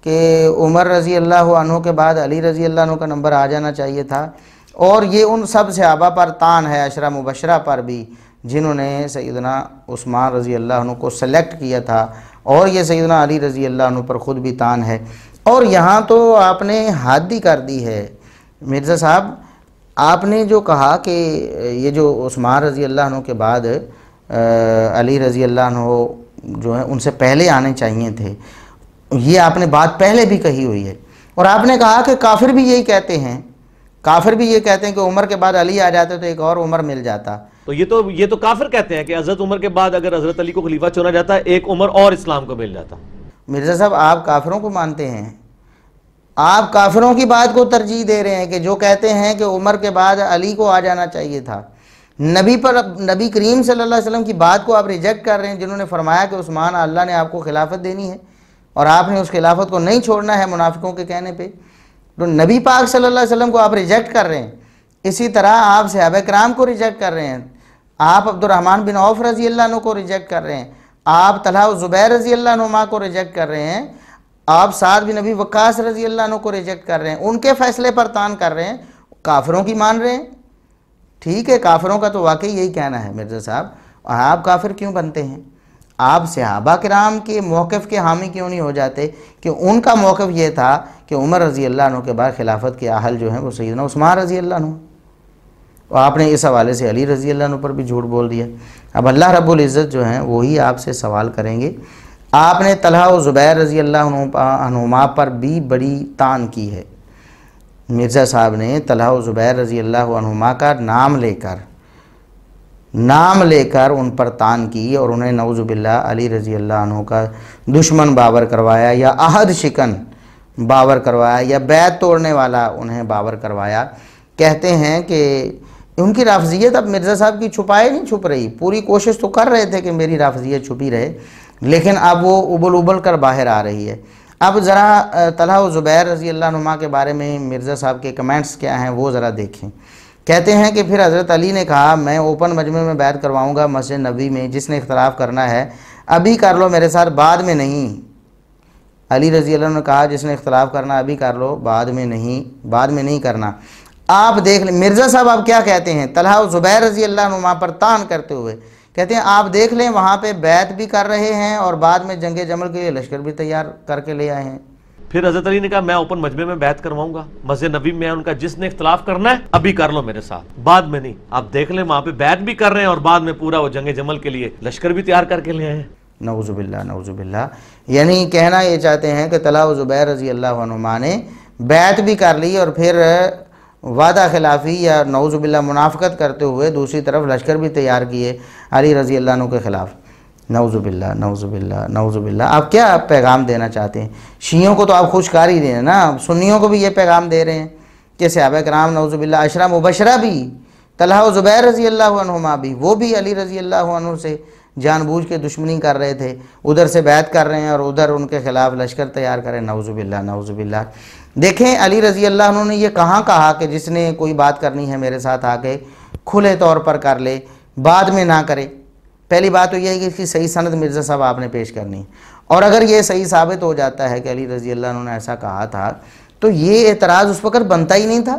کہ عمر رضی اللہ عنہ کے بعد علی رضی اللہ عنہ کا نمبر آ جانا چاہیے تھا، اور یہ ان سب صحابہ پر تان ہے، عشرہ مبشرہ پر بھی، جنہوں نے سیدنا عثمان رضی اللہ عنہ کو سلیکٹ کیا تھا، اور یہ سیدنا علی رضی اللہ عنہ پر خود بھی تان ہے۔ اور یہاں تو آپ نے حد ہی کر دی ہے مرزا صاحب، آپ نے جو کہا کہ یہ جو عثمان رضی اللہ عنہ کے بعد علی رضی اللہ عنہ جو ہیں ان سے پہلے آنے چاہیے تھے، یہ آپ نے بات پہلے بھی کہی ہوئی ہے، اور آپ نے کہا کہ کافر بھی یہی کہتے ہیں، کافر بھی یہ کہتے ہیں کہ عمر کے بعد علی آ جاتے تو ایک اور عمر مل جاتا۔ تو یہ تو کافر کہتے ہیں کہ حضرت عمر کے بعد اگر حضرت علی کو خلیفہ چنا جاتا ہے ایک عمر اور اسلام کو مل جاتا۔ مرزا صاحب آپ کافروں کو مانتے ہیں، آپ کافروں کی بات کو ترجیح دے رہے ہیں کہ جو کہتے ہیں کہ عمر کے بعد علی کو آ جانا چاہیے تھا، نبی کریم صلی اللہ علیہ وسلم کی بات کو آپ ریجیکٹ کر رہے ہیں جنہوں نے فرمایا کہ عثمان اللہ نے آپ کو خلافت دینی ہے، اور آپ نے اس خلافت کو نہیں چھوڑنا ہے منافقوں کے کہنے پہ، تو نبی پاک صلی اللہ علیہ وسلم کو آپ ریجیکٹ کر رہے ہیں، اسی طرح آپ صحابہ کرام کو ریجیکٹ کر رہے ہیں، آپ عبد الرحمن بن عوف رضی اللہ عنہ کو ریجیکٹ کر رہے ہیں، آپ طلحہ و زبیر رضی اللہ عنہما کو ریجیکٹ کر رہے ہیں، آپ سعد بن ابی وقاص رضی اللہ عنہ کو ریجیکٹ کر رہے ہیں، ان کے فیصلے پر تان کر رہے ہیں، کافروں کی مان رہے ہیں۔ ٹھیک ہے، کافروں کا تو واقعی یہی کہنا ہے مرزا صاحب، اور آپ کافر کیوں بنتے ہیں؟ آپ صحابہ کرام کے موقف کے حامی کیوں نہیں ہو جاتے کہ ان کا موقف یہ تھا کہ عمر رضی اللہ عنہ کے بعد خلافت کے اہل جو ہیں وہ سیدنا عثمان رضی اللہ عنہ، اور آپ نے اس حوالے سے علی رضی اللہ عنہ پر بھی جھوٹ بول دیا۔ اب اللہ رب العزت جو ہیں وہی آپ سے سوال کریں گے۔ آپ نے طلحہ و زبیر رضی اللہ عنہما پر بھی بڑی تان کی ہے، مرزا صاحب نے طلحہ و زبیر رضی اللہ عنہما کا نام لے کر ان پر تان کی، اور انہیں نعوذ باللہ علی رضی اللہ عنہ کا دشمن باور کروایا، یا عہد شکن باور کروایا، یا بیعت توڑنے والا انہیں باور کروایا۔ کہتے ہیں کہ ان کی رافضیت اب مرزا صاحب کی چھپائے نہیں چھپ رہی، پوری کوشش تو کر رہے تھے کہ میری رافضیت چھپی رہے، لیکن اب وہ ابل کر باہر آ رہی ہے۔ اب ذرا طلحہ و زبیر رضی اللہ عنہما کے بارے میں مرزا صاحب کے کمنٹس کیا ہیں وہ ذرا دیکھیں۔ کہتے ہیں کہ پھر حضرت علی نے کہا میں اوپن مجمع میں بیعت کرواؤں گا مسجد نبوی میں، جس نے اختلاف کرنا ہے ابھی کر لو میرے ساتھ، بعد میں نہیں۔ علی رضی اللہ عنہ نے کہا جس نے اختلاف کرنا ابھی کر لو، بعد میں نہیں کرنا۔ آپ دیکھ لیں مرزا صاحب آپ کیا کہتے ہیں طلحہ و زبیر رضی اللہ عنہما پر تان کرتے ہوئے، کہتے ہیں آپ دیکھ لیں وہاں پہ بیعت بھی کر رہے ہیں اور بعد میں جنگ جمل کے لیے لشکر بھی تیار کر کے لے آئے ہیں۔ پھر حضرت علی نے کہا میں اوپن مجمع میں بیعت کرواؤں گا مسجد نبی میں، ان کا جس نے اختلاف کرنا ہے ابھی کر لو میرے ساتھ، بعد میں نہیں۔ آپ دیکھ لیں وہاں پہ بیعت بھی کر رہے ہیں اور بعد میں پورا وہ جنگ جمل کے لیے لشکر بھی تیار کر کے لے آئے ہیں۔ نعوذ باللہ نعوذ باللہ، یعنی کہنا یہ چاہتے ہیں کہ طلحہ و زبیر رضی اللہ عنہما نے بیعت بھی کر لی اور پھر وعدہ خلافی یا نعوذ باللہ منافقت کرتے ہوئے دوسری طرف لشکر بھی تیار کیے علی رضی اللہ عنہ کے خلاف۔ نعوذ باللہ نعوذ باللہ نعوذ باللہ۔ آپ کیا پیغام دینا چاہتے ہیں؟ شیعوں کو تو آپ خوش کر ہی رہے ہیں نا، سنیوں کو بھی یہ پیغام دے رہے ہیں کہ صحابہ کرام نعوذ باللہ عشرہ مبشرہ بھی، طلحہ و زبیر رضی اللہ عنہما بھی، وہ بھی علی رضی اللہ عنہ سے جان بوجھ کے دشمنی کر رہے تھے، ادھر سے بیعت کر رہے ہیں اور ادھر ان کے خلاف لشکر تیار کریں۔ نعوذ باللہ نعوذ باللہ۔ دیکھیں علی رضی اللہ عنہ نے یہ کہاں کہا کہ جس نے کوئی بات کرنی ہے میرے ساتھ آ کے کھلے طور پر کر لے، بعد میں نہ کرے۔ پہلی بات تو یہ ہے کہ اس کی صحیح سند مرزا صاحب آپ نے پیش کرنی، اور اگر یہ صحیح ثابت ہو جاتا ہے کہ علی رضی اللہ عنہ نے ایسا کہا تھا تو یہ اعتراض اس وقت بنتا ہی نہیں تھا۔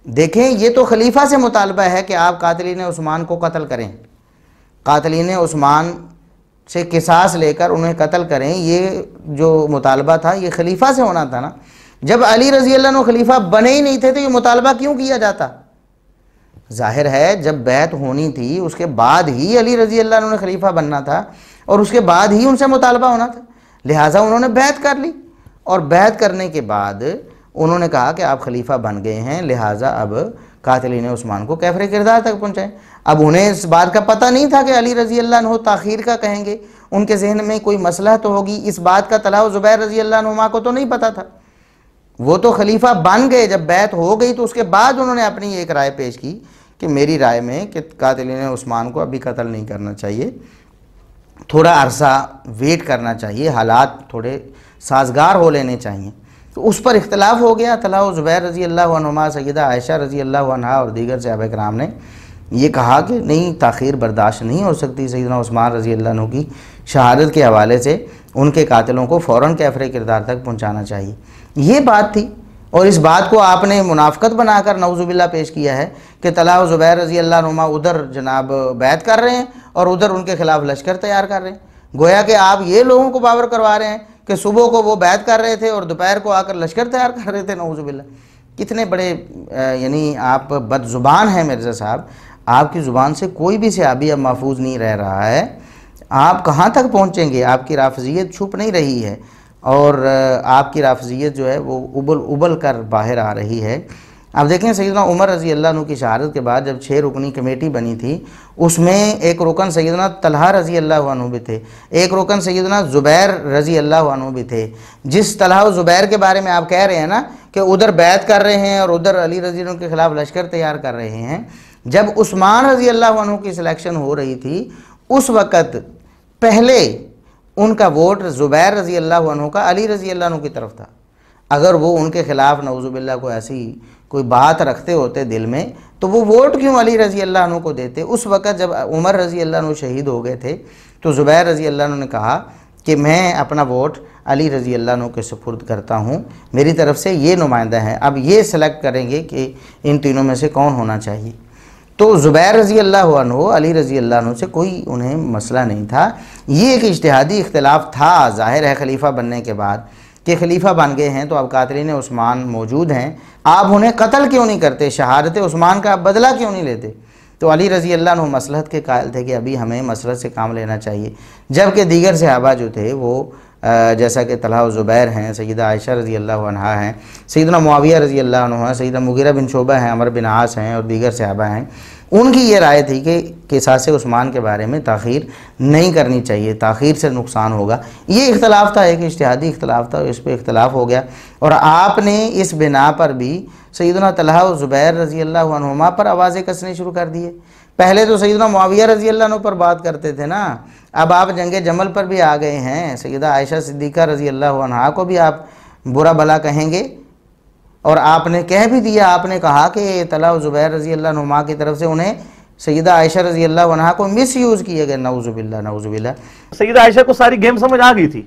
دیکھیں یہ تو خلیفہ سے مطالبہ ہے کہ آپ قاتلین عثمان کو قتل کریں، قاتلین عثمان سے قصاص لے کر انہیں قتل کریں، یہ جو مطالبہ تھا یہ خلیفہ سے ہونا تھا نا۔ جب علی رضی اللہ عنہ خلیفہ بنے ہی نہیں تھے تو یہ مطالبہ کیوں کیا جاتا؟ ظاہر ہے جب بیعت ہونی تھی اس کے بعد ہی علی رضی اللہ عنہ نے خلیفہ بننا تھا اور اس کے بعد ہی ان سے مطالبہ ہونا تھا، لہٰذا انہوں نے بیعت کر لی، اور بیعت کرنے کے بعد انہوں نے کہا کہ آپ خلیفہ بن گئے ہیں، لہٰذا اب قاتلین عثمان کو کیفر کردار تک پہنچائیں۔ اب انہیں اس بات کا پتہ نہیں تھا کہ علی رضی اللہ عنہ تاخیر کا کہیں گے، ان کے ذہن میں کوئی مسئلہ تو ہوگی، اس بات کا طلحہ و زبیر رضی اللہ عنہما کو تو نہیں پتہ تھا۔ وہ تو خلیفہ بن گئے، جب بیعت ہو گئی تو اس کے بعد انہوں نے اپنی ایک رائے پیش کی کہ میری رائے میں کہ قاتلین عثمان کو ابھی قتل نہیں کرنا چاہیے، تھوڑا عرصہ ویٹ کرنا چاہیے، حالات تھوڑے سازگار ہو لینے چاہیے۔ تو اس پر اختلاف ہو گیا۔ طلحہ و زبیر رضی اللہ عنہما، سیدہ عائشہ رضی اللہ عنہا اور دیگر صحابہ کرام نے یہ کہا کہ نہیں، تاخیر برداشت نہیں ہو سکتی، سیدنا عثمان رضی اللہ عنہ کی شہادت کے حوالے سے ان کے قاتلوں کو فوراً کیفر کردار تک پہنچانا چاہیے۔ یہ بات تھی، اور اس بات کو آپ نے منافقت بنا کر نعوذ باللہ پیش کیا ہے کہ طلحہ و زبیر رضی اللہ عنہما ادھر جناب بیعت کر رہے ہیں اور ادھر ان کے خلاف لشکر تیار کر رہے ہیں، گویا کہ آپ یہ لوگوں کو باور کروا رہے ہیں کہ صبح کو وہ بیعت کر رہے تھے اور دوپہر کو آ کر لشکر تیار کر رہے تھے۔ نعوذ باللہ، کتنے بڑے یعنی آپ بد زبان ہیں مرزا صاحب، آپ کی زبان سے کوئی بھی صحابی اب محفوظ نہیں رہ رہا ہے۔ آپ کہاں تک پہنچیں گے؟ آپ کی رافضیت چھپ نہیں رہی ہے، اور آپ کی رافضیت جو ہے وہ ابل کر باہر آ رہی ہے۔ اب دیکھیں سیدنا عمر رضی اللہ عنہ کی شہادت کے بعد جب 6 رکنی کمیٹی بنی تھی، اس میں ایک رکن سیدنا طلحہ رضی اللہ عنہ بھی تھے، ایک رکن سیدنا زبیر رضی اللہ عنہ بھی تھے۔ جس طلحہ و زبیر کے بارے میں آپ کہہ رہے ہیں نا کہ ادھر بیعت کر رہے ہیں اور ادھر علی رضی اللہ عنہ کے خلاف لشکر تیار کر رہے ہیں، جب عثمان رضی اللہ عنہ کی سلیکشن ہو رہی تھی اس وقت پہلے ان کا ووٹ زبیر رضی اللہ عنہ کا علی رضی اللہ عنہ کی طرف تھا۔ اگر وہ ان کے خلاف نعوذ باللہ کو ایسی کوئی بات رکھتے ہوتے دل میں تو وہ ووٹ کیوں علی رضی اللہ عنہ کو دیتے؟ اس وقت جب عمر رضی اللہ عنہ شہید ہو گئے تھے تو زبیر رضی اللہ عنہ نے کہا کہ میں اپنا ووٹ علی رضی اللہ عنہ کے سپرد کرتا ہوں، میری طرف سے یہ نمائندہ ہیں، اب یہ سلیکٹ کریں گے کہ ان تینوں میں سے کون ہونا چاہیے۔ تو زبیر رضی اللہ عنہ علی رضی اللہ عنہ سے کوئی انہیں مسئلہ نہیں تھا، یہ ایک اجتہادی اختلاف تھا ظاہر ہے خلیفہ بننے کے بعد کہ خلیفہ بن گئے ہیں تو اب قاتلین عثمان موجود ہیں، آپ انہیں قتل کیوں نہیں کرتے، شہادت عثمان کا بدلہ کیوں نہیں لیتے؟ تو علی رضی اللہ عنہ مصلحت کے قائل تھے کہ ابھی ہمیں مصلحت سے کام لینا چاہیے، جبکہ دیگر صحابہ جو تھے وہ جیسا کہ طلحہ و زبیر ہیں، سیدہ عائشہ رضی اللہ عنہا ہیں، سیدنا معاویہ رضی اللہ عنہ ہیں، سیدنا مغیرہ بن شعبہ ہیں، عمر بن عاص ہیں اور دیگر صحابہ ہیں، ان کی یہ رائے تھی کہ قصاص عثمان کے بارے میں تاخیر نہیں کرنی چاہیے، تاخیر سے نقصان ہوگا۔ یہ اختلاف تھا، ایک اجتہادی اختلاف تھا، اس پہ اختلاف ہو گیا اور آپ نے اس بنا پر بھی سیدنا طلحہ و زبیر رضی اللہ عنہما پر آوازیں کسنے شروع کر دیے۔ پہلے تو سیدنا معاویہ رضی اللہ عنہ پر بات کرتے تھے نا، اب آپ جنگ جمل پر بھی آ گئے ہیں، سیدہ عائشہ صدیقہ رضی اللہ عنہا کو بھی آپ برا بھلا کہیں گے، اور آپ نے کہہ بھی دیا، آپ نے کہا کہ طلحہ و زبیر رضی اللہ عنہما کی طرف سے انہیں سیدہ عائشہ رضی اللہ عنہا کو مس یوز کیے گئے، نعوذ باللہ نعوذ باللہ۔ سیدہ عائشہ کو ساری گیم سمجھ آ گئی تھی،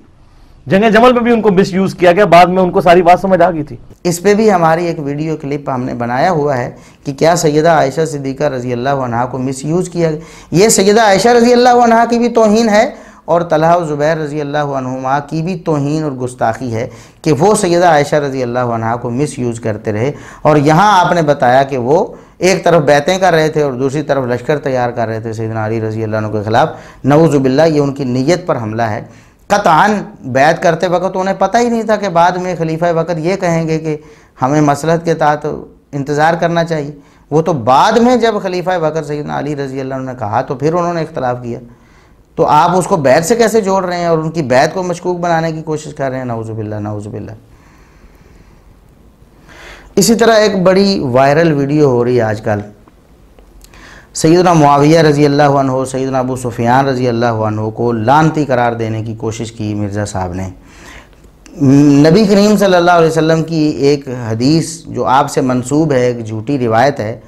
جنگ جمل میں بھی ان کو مس یوز کیا گیا، بعد میں ان کو ساری بات سمجھ آ گئی تھی۔ اس پہ بھی ہماری ایک ویڈیو کلپ ہم نے بنایا ہوا ہے کہ کیا سیدہ عائشہ صدیقہ رضی اللہ عنہا کو مس یوز کیا گیا۔ یہ سیدہ عائشہ رضی اللہ عنہا کی بھی توہین ہے اور طلحہ و زبیر رضی اللہ عنہما کی بھی توہین اور گستاخی ہے کہ وہ سیدہ عائشہ رضی اللہ عنہا کو مس یوز کرتے رہے، اور یہاں آپ نے بتایا کہ وہ ایک طرف بیعتیں کر رہے تھے اور دوسری طرف لشکر تیار کر رہے تھے سیدنا علی رضی اللہ عنہ کے خلاف، نعوذ باللہ یہ ان کی نیت پر حملہ ہے۔ قطعاً بیعت کرتے وقت انہیں پتہ ہی نہیں تھا کہ بعد میں خلیفہ وقت یہ کہیں گے کہ ہمیں مصلحت کے تحت انتظار کرنا چاہیے، وہ تو بعد میں جب خلیفہ وقت سیدنا علی رضی اللہ عنہ نے کہا تو پھر انہوں نے اختلاف کیا، تو آپ اس کو بیعت سے کیسے جوڑ رہے ہیں اور ان کی بیعت کو مشکوک بنانے کی کوشش کر رہے ہیں، نعوذ باللہ نعوذ باللہ۔ اسی طرح ایک بڑی وائرل ویڈیو ہو رہی ہے آج کل، سیدنا معاویہ رضی اللہ عنہ سیدنا ابو سفیان رضی اللہ عنہ کو لعنتی قرار دینے کی کوشش کی مرزا صاحب نے۔ نبی کریم صلی اللہ علیہ وسلم کی ایک حدیث جو آپ سے منسوب ہے، ایک جھوٹی روایت ہے،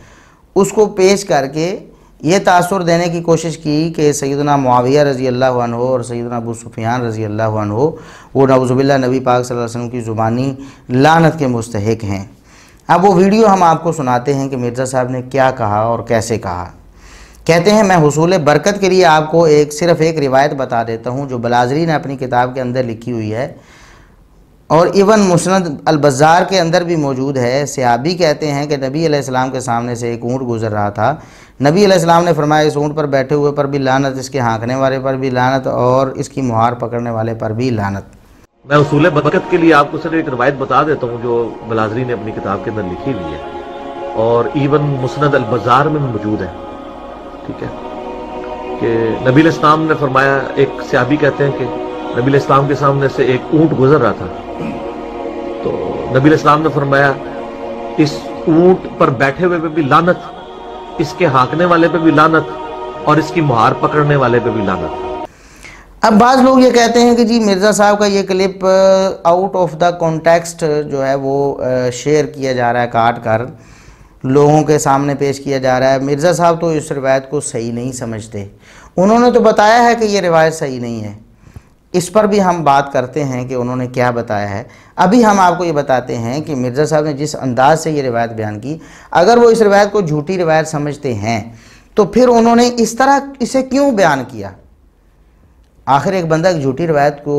اس کو پیش کر کے یہ تاثر دینے کی کوشش کی کہ سیدنا معاویہ رضی اللہ عنہ اور سیدنا ابو سفیان رضی اللہ عنہ وہ نعوذ باللہ نبی پاک صلی اللہ علیہ وسلم کی زبانی لعنت کے مستحق ہیں۔ اب وہ ویڈیو ہم آپ کو سناتے ہیں کہ مرزا صاحب نے کیا کہا اور کیسے کہا۔ کہتے ہیں، میں حصول برکت کے لیے آپ کو صرف ایک روایت بتا دیتا ہوں جو بلازری نے اپنی کتاب کے اندر لکھی ہوئی ہے، اور ایون مسند البزار کے اندر بھی موجود ہے۔ صحابی کہتے ہیں کہ نبی علیہ السلام کے سامنے سے ایک اونٹ گزر رہا تھا، نبی علیہ السلام نے فرمایا اس اونٹ پر بیٹھے ہوئے پر بھی لعنت، اس کے ہانکنے والے پر بھی لعنت اور اس کی مہار پکڑنے والے پر بھی لعنت۔ میں حصول برکت کے لیے آپ کو صرف ایک روایت بتا دیتا ہوں جو بلازری نے اپنی کتاب کے اندر لکھی ہوئی ہے اور ایون مسند البزار میں بھی موجود ہے، ٹھیک ہے، کہ نبی علیہ السلام نے فرمایا، ایک صحابی کہتے ہیں کہ نبی علیہ السلام کے سامنے سے ایک اونٹ گزر رہا تھا، تو نبی علیہ السلام نے فرمایا اس اونٹ پر بیٹھے ہوئے پہ بھی لعنت، اس کے ہانکنے والے پہ بھی لعنت اور اس کی مہار پکڑنے والے پہ بھی لعنت۔ اب بعض لوگ یہ کہتے ہیں کہ جی مرزا صاحب کا یہ clip out of the context جو ہے وہ شیئر کیا جا رہا ہے، کاٹ کر لوگوں کے سامنے پیش کیا جا رہا ہے، مرزا صاحب تو اس روایت کو صحیح نہیں سمجھتے، انہوں نے تو بتایا ہے کہ یہ روایت صحیح نہیں ہے۔ اس پر بھی ہم بات کرتے ہیں کہ انہوں نے کیا بتایا ہے۔ ابھی ہم آپ کو یہ بتاتے ہیں کہ مرزا صاحب نے جس انداز سے یہ روایت بیان کی، اگر وہ اس روایت کو جھوٹی روایت سمجھتے ہیں تو پھر انہوں نے اس طرح اسے کیوں بیان کیا؟ آخر ایک بندہ ایک جھوٹی روایت کو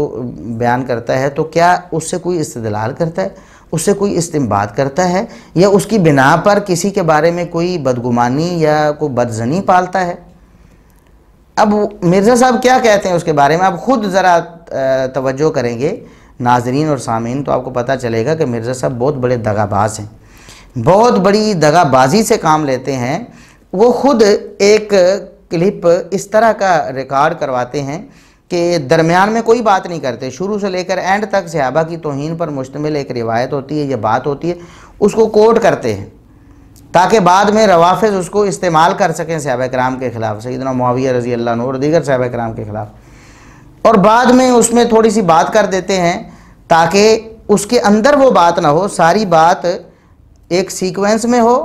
بیان کرتا ہے تو کیا اس سے کوئی استدلال کرتا ہے، اس سے کوئی استنباط کرتا ہے، یا اس کی بنا پر کسی کے بارے میں کوئی بدگمانی یا کوئی بدظنی پالتا ہے؟ اب مرزا صاحب کیا کہتے ہیں اس کے بارے میں آپ خود ذرا توجہ کریں گے ناظرین اور سامعین، تو آپ کو پتہ چلے گا کہ مرزا صاحب بہت بڑے دغا باز ہیں، بہت بڑی دغا بازی سے کام لیتے ہیں۔ وہ خود ایک کلپ اس طرح کا ریکارڈ کرواتے ہیں کہ درمیان میں کوئی بات نہیں کرتے، شروع سے لے کر اینڈ تک صحابہ کی توہین پر مشتمل ایک روایت ہوتی ہے یا بات ہوتی ہے، اس کو کوٹ کرتے ہیں تاکہ بعد میں روافظ اس کو استعمال کر سکیں صحابہ کرام کے خلاف، سیدنا معاویہ رضی اللہ عنہ اور دیگر صحابہ کرام کے خلاف۔ اور بعد میں اس میں تھوڑی سی بات کر دیتے ہیں تاکہ اس کے اندر وہ بات نہ ہو، ساری بات ایک سیکوینس میں ہو،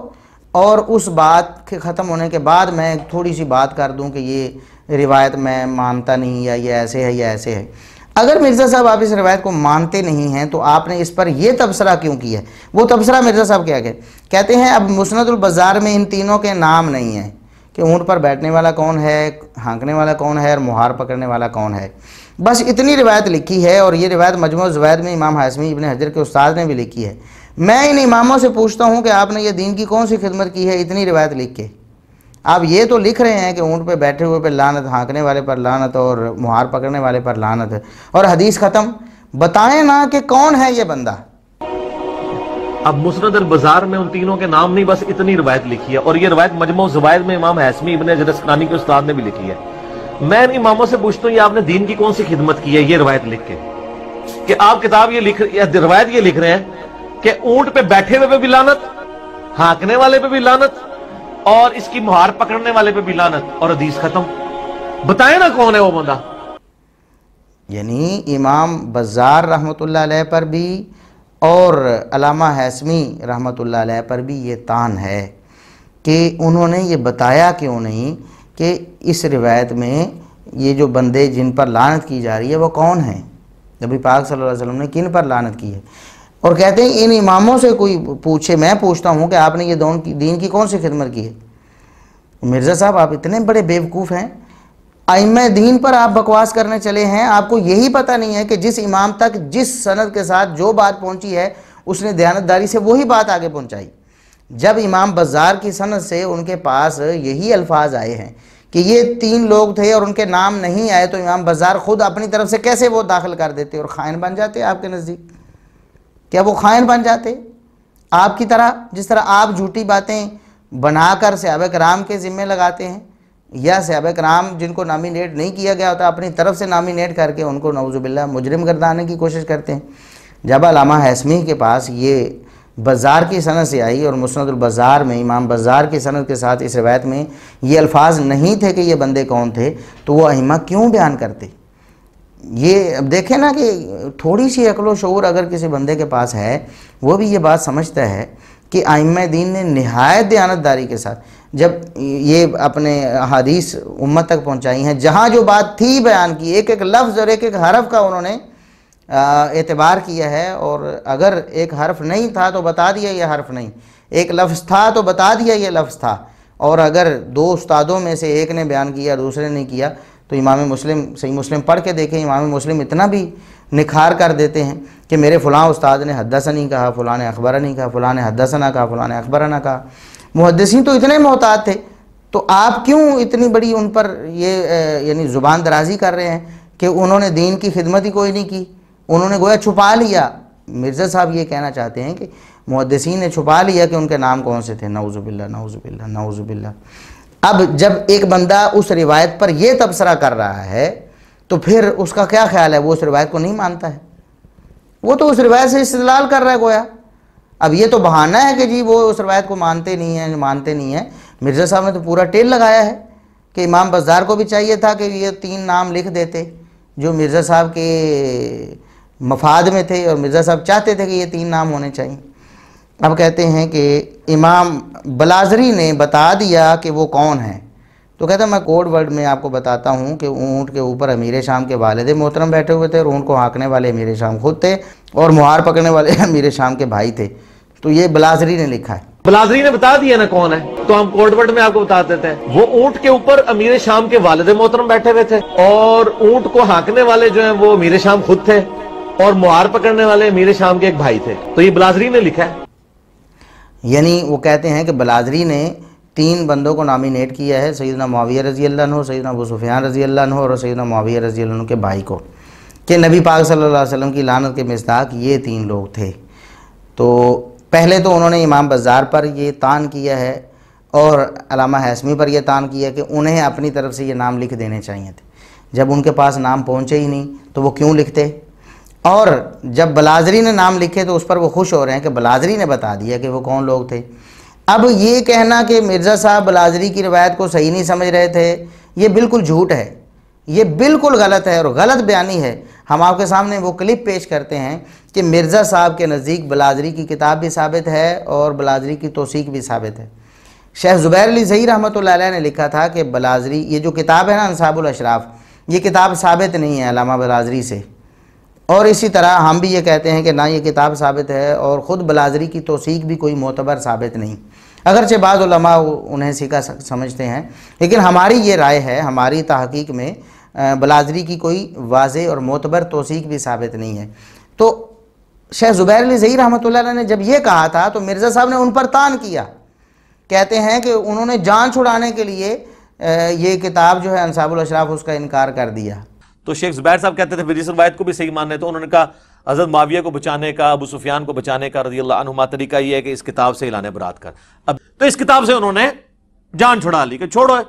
اور اس بات کے ختم ہونے کے بعد میں تھوڑی سی بات کر دوں کہ یہ روایت میں مانتا نہیں، یا یہ ایسے ہے یا ایسے ہے۔ اگر مرزا صاحب آپ اس روایت کو مانتے نہیں ہیں تو آپ نے اس پر یہ تبصرہ کیوں کیا ہے؟ وہ تبصرہ مرزا صاحب کیا کہتے ہیں، اب مسند البزار میں ان تینوں کے نام نہیں ہیں کہ اونٹ پر بیٹھنے والا کون ہے، ہانکنے والا کون ہے، اور مہار پکڑنے والا کون ہے، بس اتنی روایت لکھی ہے، اور یہ روایت مجموع الزوائد میں امام ہاشمی ابن حجر کے استاد نے بھی لکھی ہے۔ میں ان اماموں سے پوچھتا ہوں کہ آپ نے یہ دین کی کون سی خدمت کی ہے اتنی روایت لکھ کے؟ آپ یہ تو لکھ رہے ہیں کہ اونٹ پہ بیٹھے ہوئے پہ لعنت، ہانکنے والے پر لعنت، اور مہار پکڑنے والے پر لعنت، اور حدیث ختم۔ بتائیں نا کہ کون ہے یہ بندہ؟ اب مسند البزار میں ان تینوں کے نام نہیں، بس اتنی روایت لکھی ہے، اور یہ روایت مجموع الزوائد میں امام ہاشمی ابن حجر اسقلانی کے استاد نے بھی لکھی ہے۔ میں ان اماموں سے پوچھتا ہوں یہ آپ نے دین کی کون سی خدمت کی ہے یہ روایت لکھ کے، کہ آپ کتاب روایت یہ لکھ رہے ہیں کہ اونٹ پہ بیٹھے ہوئے پہ بھی لعنت، ہانکنے والے پہ بھی لعنت، اور اس کی مہار پکڑنے والے پہ بھی لعنت، اور حدیث ختم۔ بتائیں نا کون ہے وہ بندہ؟ یعنی امام بزار رحمۃ اللہ علیہ پر بھی اور علامہ ہاشمی رحمۃ اللہ علیہ پر بھی یہ طعن ہے کہ انہوں نے یہ بتایا کیوں نہیں کہ اس روایت میں یہ جو بندے جن پر لعنت کی جا رہی ہے وہ کون ہیں، نبی پاک صلی اللہ علیہ وسلم نے کن پر لعنت کی ہے۔ اور کہتے ہیں ان اماموں سے کوئی پوچھے، میں پوچھتا ہوں کہ آپ نے یہ دین کی کون سی خدمت کی ہے؟ مرزا صاحب آپ اتنے بڑے بیوقوف ہیں، ائمہ دین پر آپ بکواس کرنے چلے ہیں، آپ کو یہی پتہ نہیں ہے کہ جس امام تک جس سند کے ساتھ جو بات پہنچی ہے اس نے دیانتداری سے وہی بات آگے پہنچائی۔ جب امام بزار کی سند سے ان کے پاس یہی الفاظ آئے ہیں کہ یہ تین لوگ تھے اور ان کے نام نہیں آئے، تو امام بزار خود اپنی طرف سے کیسے وہ داخل کر دیتے اور خائن بن جاتے آپ کے نزدیک؟ کیا وہ خائن بن جاتے آپ کی طرح، جس طرح آپ جھوٹی باتیں بنا کر صحابہ کرام کے ذمے لگاتے ہیں، یا صحابہ کرام جن کو نامینیٹ نہیں کیا گیا ہوتا اپنی طرف سے نامینیٹ کر کے ان کو نعوذ باللہ مجرم گردانے کی کوشش کرتے ہیں؟ جب علامہ ہاشمی کے پاس یہ بزار کی سند سے آئی اور مسند البزار میں امام بزار کی سند کے ساتھ اس روایت میں یہ الفاظ نہیں تھے کہ یہ بندے کون تھے، تو وہ ائمہ کیوں بیان کرتے؟ یہ اب دیکھیں نا کہ تھوڑی سی عقل و شعور اگر کسی بندے کے پاس ہے وہ بھی یہ بات سمجھتا ہے کہ ائمہ دین نے نہایت دیانتداری کے ساتھ جب یہ اپنے حدیث امت تک پہنچائی ہیں، جہاں جو بات تھی بیان کی، ایک ایک لفظ اور ایک ایک حرف کا انہوں نے اعتبار کیا ہے، اور اگر ایک حرف نہیں تھا تو بتا دیا یہ حرف نہیں، ایک لفظ تھا تو بتا دیا یہ لفظ تھا، اور اگر دو استادوں میں سے ایک نے بیان کیا دوسرے نے کیا تو امام مسلم صحیح مسلم پڑھ کے دیکھیں، امام مسلم اتنا بھی نکھار کر دیتے ہیں کہ میرے فلاں استاد نے حدثنی کہا، فلاں نے اخبرنی کہا، فلاں نے حدثنا کہا، فلاں نے اخبرنا کہا۔ محدثین تو اتنے محتاط تھے، تو آپ کیوں اتنی بڑی ان پر یہ یعنی زبان درازی کر رہے ہیں کہ انہوں نے دین کی خدمت ہی کوئی نہیں کی، انہوں نے گویا چھپا لیا؟ مرزا صاحب یہ کہنا چاہتے ہیں کہ محدثین نے چھپا لیا کہ ان کے نام کون سے تھے۔ نعوذ باللہ نعوذ باللہ نعوذ باللہ۔ اب جب ایک بندہ اس روایت پر یہ تبصرہ کر رہا ہے تو پھر اس کا کیا خیال ہے؟ وہ اس روایت کو نہیں مانتا ہے، وہ تو اس روایت سے استدلال کر رہا ہے گویا۔ اب یہ تو بہانہ ہے کہ جی وہ اس روایت کو مانتے نہیں ہیں۔ مرزا صاحب نے تو پورا ٹیل لگایا ہے کہ امام بزار کو بھی چاہیے تھا کہ یہ تین نام لکھ دیتے جو مرزا صاحب کے مفاد میں تھے، اور مرزا صاحب چاہتے تھے کہ یہ تین نام ہونے چاہیے۔ اب کہتے ہیں کہ امام بلازری نے بتا دیا کہ وہ کون ہیں، تو کہتا ہے میں کوڈ ورڈ میں آپ کو بتاتا ہوں کہ اونٹ کے اوپر امیر شام کے والد محترم بیٹھے ہوئے تھے، اور اونٹ کو ہانکنے والے امیر شام خود تھے، اور مہار پکڑنے والے امیر شام کے بھائی تھے۔ تو یہ بلازری نے لکھا ہے، بلازری نے بتا دیا نا کون ہے، تو ہم کوڈ ورڈ میں آپ کو بتا دیتے ہیں۔ وہ اونٹ کے اوپر امیر شام کے والد محترم بیٹھے ہوئے تھے، اور اونٹ کو ہانکنے والے جو ہیں وہ امیر شام خود تھے، اور مہار پکڑنے والے امیر شام کے ایک بھائی تھے۔ تو یہ بلازری نے لکھا ہے۔ یعنی وہ کہتے ہیں کہ بلازری نے تین بندوں کو نامینیٹ کیا ہے، سیدنا معاویہ رضی اللہ عنہ، سیدنا ابو سفیان رضی اللہ عنہ، اور سیدنا معاویہ رضی اللہ عنہ کے بھائی کو، کہ نبی پاک صلی اللہ علیہ وسلم کی لعنت کے مصداق یہ تین لوگ تھے۔ تو پہلے تو انہوں نے امام بزار پر یہ طعن کیا ہے اور علامہ ہاشمی پر یہ طعن کیا کہ انہیں اپنی طرف سے یہ نام لکھ دینے چاہیے تھے، جب ان کے پاس نام پہنچے ہی نہیں تو وہ کیوں لکھتے؟ اور جب بلازری نے نام لکھے تو اس پر وہ خوش ہو رہے ہیں کہ بلازری نے بتا دیا کہ وہ کون لوگ تھے۔ اب یہ کہنا کہ مرزا صاحب بلازری کی روایت کو صحیح نہیں سمجھ رہے تھے، یہ بالکل جھوٹ ہے۔ یہ بالکل غلط ہے اور غلط بیانی ہے۔ ہم آپ کے سامنے وہ کلپ پیش کرتے ہیں کہ مرزا صاحب کے نزدیک بلادری کی کتاب بھی ثابت ہے اور بلادری کی توثیق بھی ثابت ہے۔ شیخ زبیر علی زئی رحمۃ اللہ علیہ نے لکھا تھا کہ بلادری، یہ جو کتاب ہے نا انصاب الاشراف، یہ کتاب ثابت نہیں ہے علامہ بلادری سے، اور اسی طرح ہم بھی یہ کہتے ہیں کہ نہ یہ کتاب ثابت ہے اور خود بلادری کی توثیق بھی کوئی معتبر ثابت نہیں، اگرچہ بعض علماء انہیں سکہ سمجھتے ہیں، لیکن ہماری یہ رائے ہے، ہماری تحقیق میں بلادری کی کوئی واضح اور معتبر توثیق بھی ثابت نہیں ہے۔ تو شیخ زبیر علی زئی رحمۃ اللہ علیہ نے جب یہ کہا تھا تو مرزا صاحب نے ان پر طعن کیا، کہتے ہیں کہ انہوں نے جان چھڑانے کے لیے یہ کتاب جو ہے انصاب الاشراف اس کا انکار کر دیا۔ تو شیخ زبیر صاحب کہتے تھے پھر اس روایت کو بھی صحیح ماننے، تو انہوں نے کہا حضرت معاویہ کو بچانے کا، ابو سفیان کو بچانے کا رضی اللہ عنہما طریقہ یہ ہے کہ اس کتاب سے اعلان برات کر۔ اب تو اس کتاب سے انہوں نے جان چھڑا لی کہ چھوڑو ہے،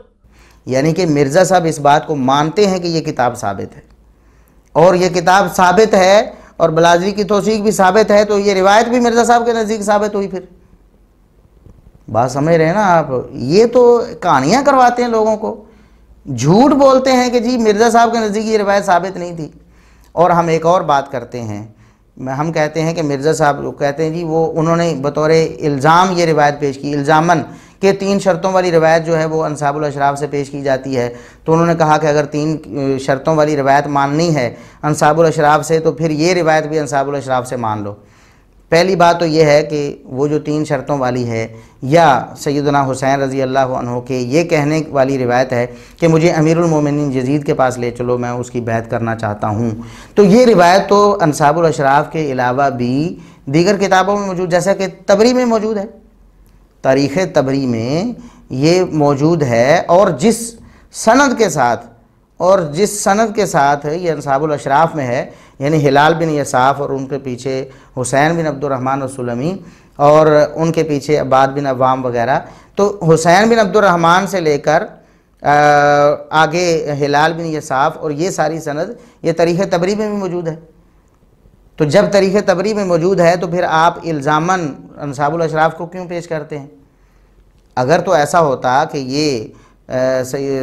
یعنی کہ مرزا صاحب اس بات کو مانتے ہیں کہ یہ کتاب ثابت ہے، اور یہ کتاب ثابت ہے اور بلادری کی توثیق بھی ثابت ہے، تو یہ روایت بھی مرزا صاحب کے نزدیک ثابت ہوئی۔ پھر بات سمجھ رہے ہیں نا آپ؟ یہ تو کہانیاں کرواتے ہیں لوگوں کو، جھوٹ بولتے ہیں کہ جی مرزا صاحب کے نزدیک یہ روایت ثابت نہیں تھی۔ اور ہم ایک اور بات کرتے ہیں، ہم کہتے ہیں کہ مرزا صاحب کہتے ہیں جی وہ انہوں نے بطور الزام یہ روایت پیش کی، الزاماً، کہ 3 شرطوں والی روایت جو ہے وہ انصاب الاشراف سے پیش کی جاتی ہے، تو انہوں نے کہا کہ اگر 3 شرطوں والی روایت ماننی ہے انصاب الاشراف سے تو پھر یہ روایت بھی انصاب الاشراف سے مان لو۔ پہلی بات تو یہ ہے کہ وہ جو 3 شرطوں والی ہے، یا سیدنا حسین رضی اللہ عنہ کے یہ کہنے والی روایت ہے کہ مجھے امیر المومنین یزید کے پاس لے چلو، میں اس کی بیعت کرنا چاہتا ہوں، تو یہ روایت تو انصاب الاشراف کے علاوہ بھی دیگر کتابوں میں موجود، جیسا کہ تبری میں موجود ہے، تاریخ تبری میں یہ موجود ہے، اور جس سند کے ساتھ یہ انصاب الاشراف میں ہے، یعنی ہلال بن یساف اور ان کے پیچھے حسین بن عبد الرحمن السلمی اور ان کے پیچھے عباد بن عوام وغیرہ، تو حسین بن عبد الرحمن سے لے کر آگے ہلال بن یساف اور یہ ساری سند یہ تاریخ تبری میں بھی موجود ہے۔ تو جب تاریخ تبری میں موجود ہے تو پھر آپ الزاماً انصاب الاشراف کو کیوں پیش کرتے ہیں؟ اگر تو ایسا ہوتا کہ یہ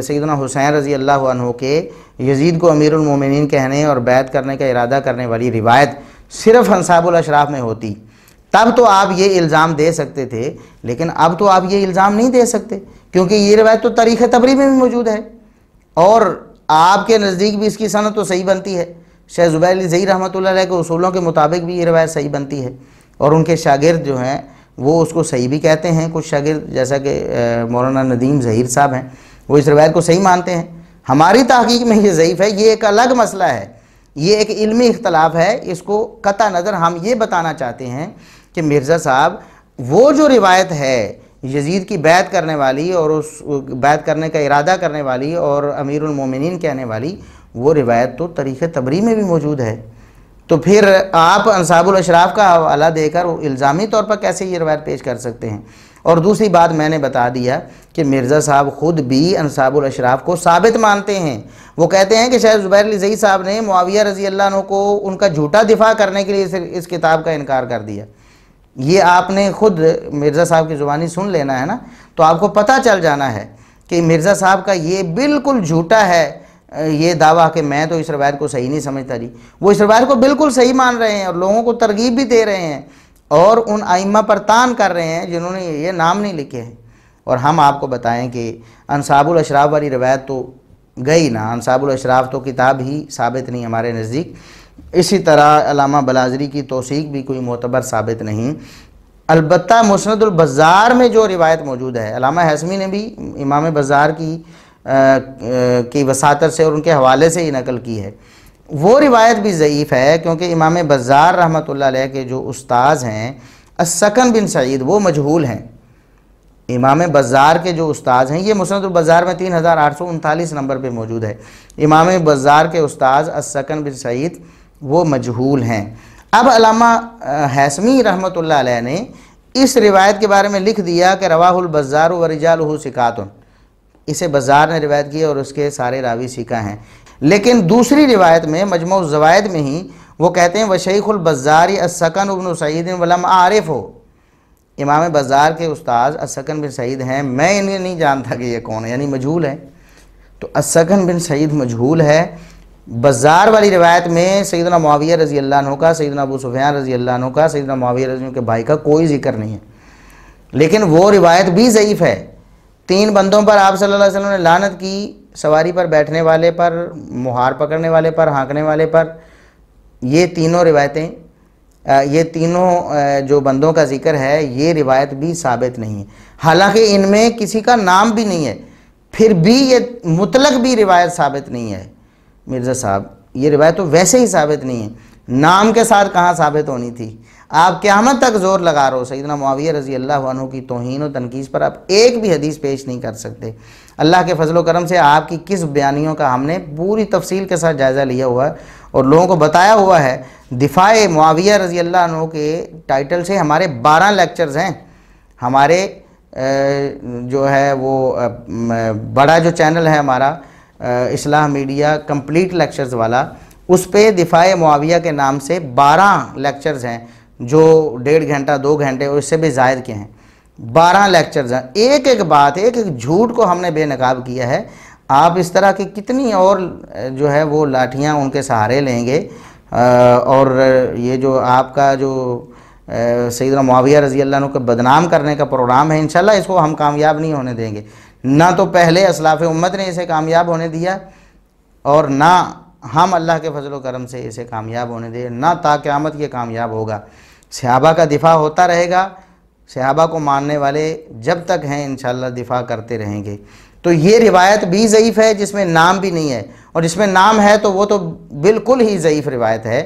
سیدنا حسین رضی اللہ عنہ کے یزید کو امیر المومنین کہنے اور بیعت کرنے کا ارادہ کرنے والی روایت صرف انصاب الاشراف میں ہوتی، تب تو آپ یہ الزام دے سکتے تھے، لیکن اب تو آپ یہ الزام نہیں دے سکتے، کیونکہ یہ روایت تو تاریخ تبری میں بھی موجود ہے، اور آپ کے نزدیک بھی اس کی سند تو صحیح بنتی ہے۔ شیخ زبیر علی زئی رحمۃ اللہ علیہ کے اصولوں کے مطابق بھی یہ روایت صحیح بنتی ہے، اور ان کے شاگرد جو ہیں وہ اس کو صحیح بھی کہتے ہیں، کچھ شاگرد جیسا کہ مولانا ندیم ظہیر صاحب ہیں وہ اس روایت کو صحیح مانتے ہیں۔ ہماری تحقیق میں یہ ضعیف ہے، یہ ایک الگ مسئلہ ہے، یہ ایک علمی اختلاف ہے، اس کو قطع نظر ہم یہ بتانا چاہتے ہیں کہ مرزا صاحب وہ جو روایت ہے یزید کی بیعت کرنے والی اور اس بیعت کرنے کا ارادہ کرنے والی اور امیر المومنین کہنے والی، وہ روایت تو تاریخ تبری میں بھی موجود ہے، تو پھر آپ انصاب الاشراف کا حوالہ دے کر الزامی طور پر کیسے یہ روایت پیش کر سکتے ہیں؟ اور دوسری بات میں نے بتا دیا کہ مرزا صاحب خود بھی انصاب الاشراف کو ثابت مانتے ہیں، وہ کہتے ہیں کہ شیخ زبیر علی زئی صاحب نے معاویہ رضی اللہ عنہ کو ان کا جھوٹا دفاع کرنے کے لیے اس کتاب کا انکار کر دیا۔ یہ آپ نے خود مرزا صاحب کی زبانی سن لینا ہے نا، تو آپ کو پتہ چل جانا ہے کہ مرزا صاحب کا یہ بالکل جھوٹا ہے یہ دعویٰ کہ میں تو اس روایت کو صحیح نہیں سمجھتا جی، وہ اس روایت کو بالکل صحیح مان رہے ہیں اور لوگوں کو ترغیب بھی دے رہے ہیں اور ان ائمہ پر طعن کر رہے ہیں جنہوں نے یہ نام نہیں لکھے ہیں۔ اور ہم آپ کو بتائیں کہ انصاب الاشراف والی روایت تو گئی نا، انصاب الاشراف تو کتاب ہی ثابت نہیں ہمارے نزدیک، اسی طرح علامہ بلازری کی توثیق بھی کوئی معتبر ثابت نہیں۔ البتہ مسند البزار میں جو روایت موجود ہے، علامہ ہیثمی نے بھی امام بزار کی وساطت سے اور ان کے حوالے سے ہی نقل کی ہے، وہ روایت بھی ضعیف ہے، کیونکہ امام بزار رحمۃ اللہ علیہ کے جو استاذ ہیں السکن بن سعید وہ مجہول ہیں۔ امام بزار کے جو استاذ ہیں، یہ مسند البزار میں 3839 نمبر پہ موجود ہے، امام بزار کے استاذ السکن بن سعید وہ مجہول ہیں۔ اب علامہ ہیثمی رحمۃ اللہ علیہ نے اس روایت کے بارے میں لکھ دیا کہ رواہ البزار ورجالہ ثقات، اسے بزار نے روایت کی اور اس کے سارے راوی ثقہ ہیں، لیکن دوسری روایت میں مجموع الزوائد میں ہی وہ کہتے ہیں وشیخ البزار السکن بن سعید ولم اعرف ہو، امام بزار کے استاذ السکن بن سعید ہیں، میں انہیں نہیں جانتا کہ یہ کون ہے، یعنی مجہول ہے۔ تو السکن بن سعید مجہول ہے. بزار والی روایت میں سیدنا معاویہ رضی اللہ عنہ کا، سیدنا ابو سفیان رضی اللہ عنہ کا، سیدنا معاویہ رضی اللہ عنہ کے بھائی کا کوئی ذکر نہیں ہے، لیکن وہ روایت بھی ضعیف ہے. 3 بندوں پر آپ صلی اللہ علیہ وسلم نے لعنت کی، سواری پر بیٹھنے والے پر، مہار پکڑنے والے پر، ہانکنے والے پر. یہ تینوں روایتیں، یہ تینوں جو بندوں کا ذکر ہے، یہ روایت بھی ثابت نہیں ہے. حالانکہ ان میں کسی کا نام بھی نہیں ہے، پھر بھی یہ مطلق بھی روایت ثابت نہیں ہے. مرزا صاحب یہ روایت تو ویسے ہی ثابت نہیں ہے، نام کے ساتھ کہاں ثابت ہونی تھی؟ آپ قیامت تک زور لگا رہے ہو سیدنا معاویہ رضی اللہ عنہ کی توہین و تنقیص پر، آپ ایک بھی حدیث پیش نہیں کر سکتے. اللہ کے فضل و کرم سے آپ کی کس بیانیوں کا ہم نے پوری تفصیل کے ساتھ جائزہ لیا ہوا ہے اور لوگوں کو بتایا ہوا ہے. دفاع معاویہ رضی اللہ عنہ کے ٹائٹل سے ہمارے 12 لیکچرز ہیں. ہمارے جو ہے وہ بڑا جو چینل ہے ہمارا اصلاح میڈیا کمپلیٹ لیکچرز والا، اس پہ دفاع معاویہ کے نام سے 12 لیکچرز ہیں جو 1.5 گھنٹہ 2 گھنٹے اور اس سے بھی زائد کے ہیں. 12 لیکچرز ہیں. ایک ایک بات، ایک ایک جھوٹ کو ہم نے بے نقاب کیا ہے. آپ اس طرح کی کتنی اور جو ہے وہ لاٹھیاں ان کے سہارے لیں گے، اور یہ جو آپ کا جو سیدنا معاویہ رضی اللہ عنہ کو بدنام کرنے کا پروگرام ہے، انشاءاللہ اس کو ہم کامیاب نہیں ہونے دیں گے. نہ تو پہلے اسلاف امت نے اسے کامیاب ہونے دیا، اور نہ ہم اللہ کے فضل و کرم سے اسے کامیاب ہونے دیں، نہ تا قیامت یہ کامیاب ہوگا. صحابہ کا دفاع ہوتا رہے گا، صحابہ کو ماننے والے جب تک ہیں انشاءاللہ دفاع کرتے رہیں گے. تو یہ روایت بھی ضعیف ہے جس میں نام بھی نہیں ہے، اور جس میں نام ہے تو وہ تو بالکل ہی ضعیف روایت ہے.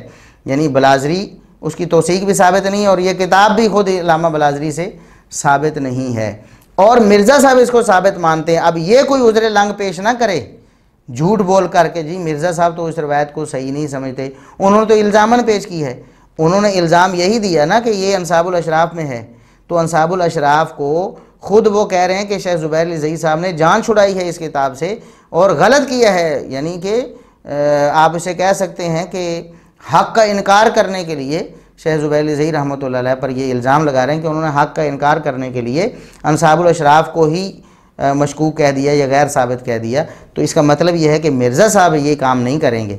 یعنی بلازری اس کی توثیق بھی ثابت نہیں ہے، اور یہ کتاب بھی خود علامہ بلازری سے ثابت نہیں ہے، اور مرزا صاحب اس کو ثابت مانتے ہیں. اب یہ کوئی عذر لنگ پیش نہ کرے جھوٹ بول کر کے جی مرزا صاحب تو اس روایت کو صحیح نہیں سمجھتے. انہوں نے تو الزاماً پیش کی ہے، انہوں نے الزام یہی دیا نا کہ یہ انصاب الاشراف میں ہے. تو انصاب الاشراف کو خود وہ کہہ رہے ہیں کہ شیخ زبیر علی زئی صاحب نے جان چھڑائی ہے اس کتاب سے اور غلط کیا ہے. یعنی کہ آپ اسے کہہ سکتے ہیں کہ حق کا انکار کرنے کے لیے شیخ زبیر علی زئی رحمۃ اللہ علیہ پر یہ الزام لگا رہے ہیں کہ انہوں نے حق کا انکار کرنے کے لیے انصاب الاشراف کو ہی مشکوک کہہ دیا یا غیر ثابت کہہ دیا. تو اس کا مطلب یہ ہے کہ مرزا صاحب یہ کام نہیں کریں گے،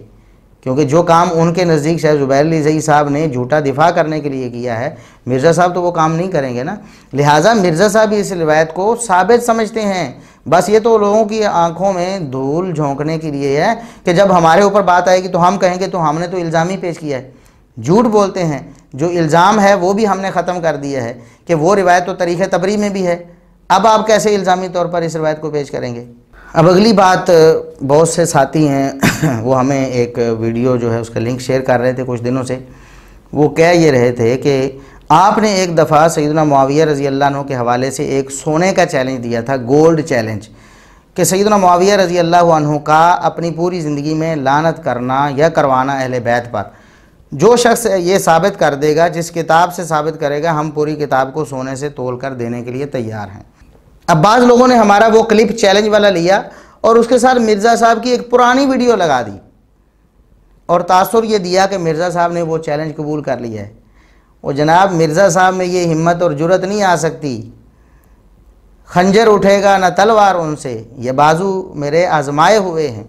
کیونکہ جو کام ان کے نزدیک شیخ زبیر علی زئی صاحب نے جھوٹا دفاع کرنے کے لیے کیا ہے، مرزا صاحب تو وہ کام نہیں کریں گے نا. لہٰذا مرزا صاحب اس روایت کو ثابت سمجھتے ہیں. بس یہ تو لوگوں کی آنکھوں میں دھول جھونکنے کے لیے ہے کہ جب ہمارے اوپر بات آئے گی تو ہم کہیں گے تو ہم نے تو الزام ہی پیش کیا ہے. جھوٹ بولتے ہیں. جو الزام ہے وہ بھی ہم نے ختم کر دیا ہے کہ وہ روایت تو تاریخ تبری میں بھی ہے. اب آپ کیسے الزامی طور پر اس روایت کو پیش کریں گے؟ اب اگلی بات، بہت سے ساتھی ہیں وہ ہمیں ایک ویڈیو جو ہے اس کا لنک شیئر کر رہے تھے کچھ دنوں سے. وہ کہہ یہ رہے تھے کہ آپ نے ایک دفعہ سیدنا معاویہ رضی اللہ عنہ کے حوالے سے ایک سونے کا چیلنج دیا تھا، گولڈ چیلنج، کہ سیدنا معاویہ رضی اللہ عنہ کا اپنی پوری زندگی میں لعنت کرنا یا کروانا اہل بیت پر. جو شخص یہ ثابت کر دے گا، جس کتاب سے ثابت کرے گا، ہم پوری کتاب کو سونے سے تول کر دینے کے لیے تیار ہیں. اب بعض لوگوں نے ہمارا وہ کلپ چیلنج والا لیا اور اس کے ساتھ مرزا صاحب کی ایک پرانی ویڈیو لگا دی اور تاثر یہ دیا کہ مرزا صاحب نے وہ چیلنج قبول کر لیا ہے. وہ جناب مرزا صاحب میں یہ ہمت اور جرت نہیں آ سکتی. خنجر اٹھے گا نہ تلوار ان سے، یہ بازو میرے آزمائے ہوئے ہیں،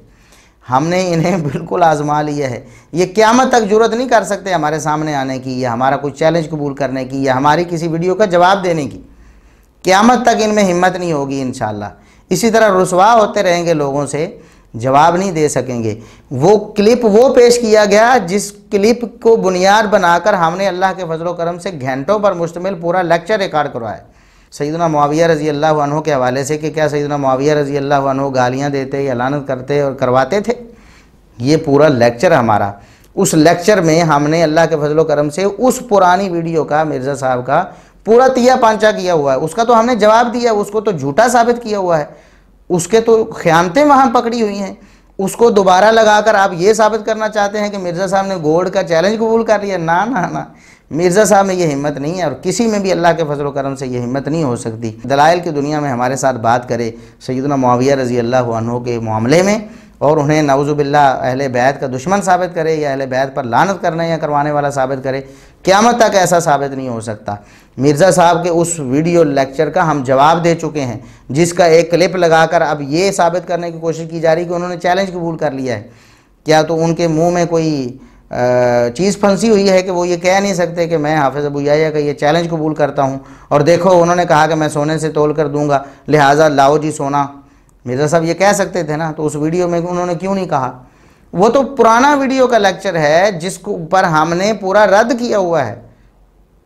ہم نے انہیں بالکل آزما لیا ہے. یہ قیامت تک جرت نہیں کر سکتے ہمارے سامنے آنے کی، یا ہمارا کوئی چیلنج قبول کرنے کی، یا ہماری کسی ویڈیو کا جواب دینے کی. قیامت تک ان میں ہمت نہیں ہوگی انشاءاللہ. اسی طرح رسوا ہوتے رہیں گے لوگوں سے، جواب نہیں دے سکیں گے. وہ کلپ وہ پیش کیا گیا جس کلپ کو بنیاد بنا کر ہم نے اللہ کے فضل و کرم سے گھنٹوں پر مشتمل پورا لیکچر ریکارڈ کروایا سیدنا معاویہ رضی اللہ عنہ کے حوالے سے کہ کیا سیدنا معاویہ رضی اللہ عنہ گالیاں دیتے یا لعنت کرتے اور کرواتے تھے. یہ پورا لیکچر ہمارا، اس لیکچر میں ہم نے اللہ کے فضل و کرم سے اس پرانی ویڈیو کا مرزا صاحب کا پورا تیا پانچا کیا ہوا ہے. اس کا تو ہم نے جواب دیا، اس کو تو جھوٹا ثابت کیا ہوا ہے، اس کے تو خیانتیں وہاں پکڑی ہوئی ہیں. اس کو دوبارہ لگا کر آپ یہ ثابت کرنا چاہتے ہیں کہ مرزا صاحب نے گولڈ کا چیلنج قبول کر لیا. نہ مرزا صاحب میں یہ ہمت نہیں ہے، اور کسی میں بھی اللہ کے فضل و کرم سے یہ ہمت نہیں ہو سکتی. دلائل کی دنیا میں ہمارے ساتھ بات کرے سیدنا معاویہ رضی اللہ عنہ کے معاملے میں، اور انہیں نعوذ باللہ اہل بیت کا دشمن ثابت کرے یا اہل بیت پر لعنت کرنے یا کروانے والا ثابت کرے، قیامت تک ایسا ثابت نہیں ہو سکتا۔ مرزا صاحب کے اس ویڈیو لیکچر کا ہم جواب دے چکے ہیں، جس کا ایک کلپ لگا کر اب یہ ثابت کرنے کی کوشش کی جا رہی کہ انہوں نے چیلنج قبول کر لیا ہے۔ کیا تو ان کے منہ میں کوئی چیز پھنسی ہوئی ہے کہ وہ یہ کہہ نہیں سکتے کہ میں حافظ ابو یحییٰ کا یہ چیلنج قبول کرتا ہوں، اور دیکھو انہوں نے کہا کہ میں سونے سے تول کر دوں گا، لہٰذا لاؤ جی سونا۔ مرزا صاحب یہ کہہ سکتے تھے نا، تو اس ویڈیو میں انہوں نے کیوں نہیں کہا؟ وہ تو پرانا ویڈیو کا لیکچر ہے جس کو پر ہم نے پورا رد کیا ہوا ہے،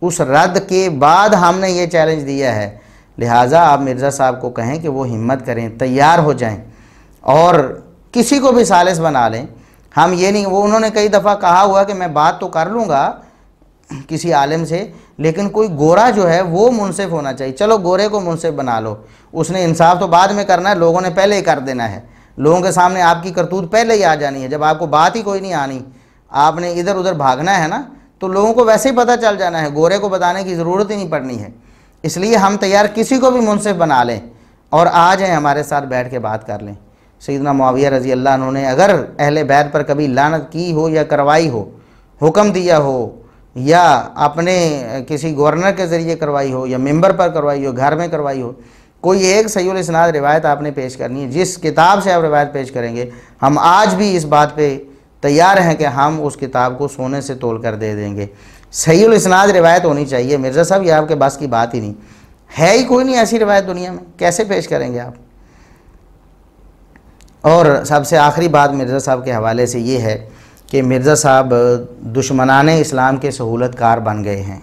اس رد کے بعد ہم نے یہ چیلنج دیا ہے۔ لہٰذا آپ مرزا صاحب کو کہیں کہ وہ ہمت کریں، تیار ہو جائیں اور کسی کو بھی ثالث بنا لیں۔ ہم یہ نہیں، وہ انہوں نے کئی دفعہ کہا ہوا کہ میں بات تو کر لوں گا کسی عالم سے، لیکن کوئی گورا جو ہے وہ منصف ہونا چاہیے۔ چلو گورے کو منصف بنا لو، اس نے انصاف تو بعد میں کرنا ہے، لوگوں نے پہلے ہی کر دینا ہے، لوگوں کے سامنے آپ کی کرتوت پہلے ہی آ جانی ہے۔ جب آپ کو بات ہی کوئی نہیں آنی، آپ نے ادھر ادھر بھاگنا ہے نا، تو لوگوں کو ویسے ہی پتہ چل جانا ہے، گورے کو بتانے کی ضرورت ہی نہیں پڑنی ہے۔ اس لیے ہم تیار کسی کو بھی منصف بنا لیں اور آ جائیں ہمارے ساتھ بیٹھ کے بات کر لیں۔ سیدنا معاویہ رضی اللہ عنہ نے اگر اہل بیت پر کبھی لعنت کی ہو یا کروائی ہو، حکم دیا ہو یا اپنے کسی گورنر کے ذریعے کروائی ہو یا ممبر پر کروائی ہو، گھر میں کروائی ہو، کوئی ایک صحیح الاسناد روایت آپ نے پیش کرنی ہے، جس کتاب سے آپ روایت پیش کریں گے، ہم آج بھی اس بات پہ تیار ہیں کہ ہم اس کتاب کو سونے سے تول کر دے دیں گے۔ صحیح الاسناد روایت ہونی چاہیے۔ مرزا صاحب یہ آپ کے بس کی بات ہی نہیں ہے، ہی کوئی نہیں ایسی روایت دنیا میں، کیسے پیش کریں گے آپ؟ اور سب سے آخری بات مرزا صاحب کے حوالے سے یہ ہے کہ مرزا صاحب دشمنان اسلام کے سہولت کار بن گئے ہیں۔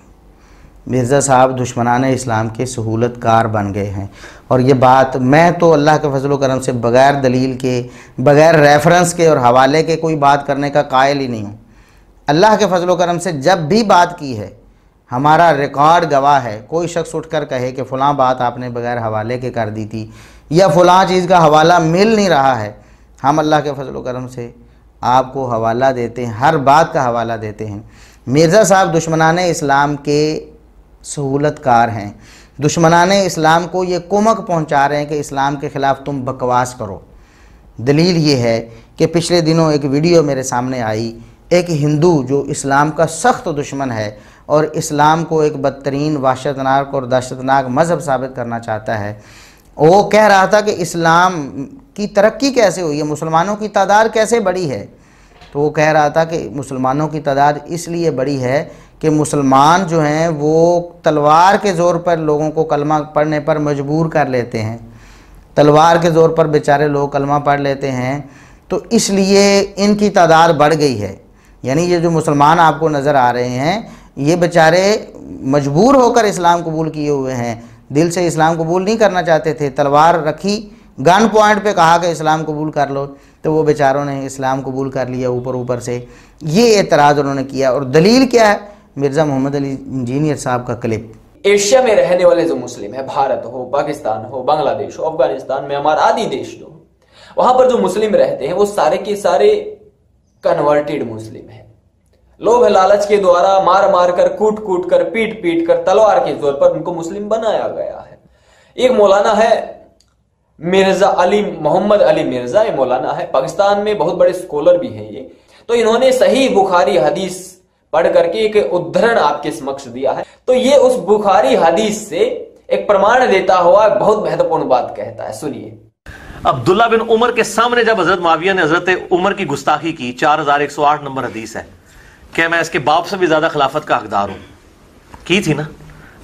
مرزا صاحب دشمنان اسلام کے سہولت کار بن گئے ہیں، اور یہ بات میں تو اللہ کے فضل و کرم سے بغیر دلیل کے، بغیر ریفرنس کے اور حوالے کے کوئی بات کرنے کا قائل ہی نہیں ہوں۔ اللہ کے فضل و کرم سے جب بھی بات کی ہے، ہمارا ریکارڈ گواہ ہے، کوئی شخص اٹھ کر کہے کہ فلاں بات آپ نے بغیر حوالے کے کر دی تھی یا فلاں چیز کا حوالہ مل نہیں رہا ہے، ہم اللہ کے فضل و کرم سے آپ کو حوالہ دیتے ہیں، ہر بات کا حوالہ دیتے ہیں۔ مرزا صاحب دشمنان اسلام کے سہولت کار ہیں، دشمنان اسلام کو یہ کمک پہنچا رہے ہیں کہ اسلام کے خلاف تم بکواس کرو۔ دلیل یہ ہے کہ پچھلے دنوں ایک ویڈیو میرے سامنے آئی، ایک ہندو جو اسلام کا سخت دشمن ہے اور اسلام کو ایک بدترین وحشتناک اور دہشتناک مذہب ثابت کرنا چاہتا ہے، وہ کہہ رہا تھا کہ اسلام کی ترقی کیسے ہوئی ہے، مسلمانوں کی تعداد کیسے بڑھی ہے۔ تو وہ کہہ رہا تھا کہ مسلمانوں کی تعداد اس لیے بڑی ہے کہ مسلمان جو ہیں وہ تلوار کے زور پر لوگوں کو کلمہ پڑھنے پر مجبور کر لیتے ہیں، تلوار کے زور پر بیچارے لوگ کلمہ پڑھ لیتے ہیں، تو اس لیے ان کی تعداد بڑھ گئی ہے۔ یعنی یہ جو مسلمان آپ کو نظر آ رہے ہیں، یہ بیچارے مجبور ہو کر اسلام قبول کیے ہوئے ہیں، دل سے اسلام قبول نہیں کرنا چاہتے تھے، تلوار رکھی، گن پوائنٹ پہ کہا کہ اسلام قبول کر لو، تو وہ بیچاروں نے اسلام قبول کر لیا اوپر سے۔ یہ اعتراض انہوں نے کیا، اور دلیل کیا ہے؟ مرزا محمد علی انجینئر صاحب کا کلپ۔ ایشیا میں رہنے والے جو مسلم ہیں، بھارت ہو، پاکستان ہو، بنگلہ دیش ہو، افغانستان میں ہمارا آدھی دیش جو وہاں پر جو مسلم رہتے ہیں وہ سارے کے سارے کنورٹیڈ مسلم ہیں۔ لوگ لالچ کے دوارا مار کر، کوٹ کر، پیٹ کر، تلوار کے زور پر ان کو مسلم بنایا گیا ہے۔ ایک مولانا ہے مرزا علی محمد علی مرزا، یہ مولانا ہے، پاکستان میں بہت بڑے سکولر بھی ہیں یہ، تو انہوں نے صحیح بخاری حدیث پڑھ کر کے ایک ادھرن آپ کے سمکش دیا ہے، تو یہ اس بخاری حدیث سے ایک پرمان دیتا ہوا بہت مہتوپورن بات کہتا ہے، سنیے۔ عبداللہ بن عمر کے سامنے جب حضرت معاویہ نے حضرت عمر کی گستاخی کی، 4108 نمبر حدیث ہے کہ میں اس کے باپ سے بھی زیادہ خلافت کا حقدار ہوں، کی تھی نا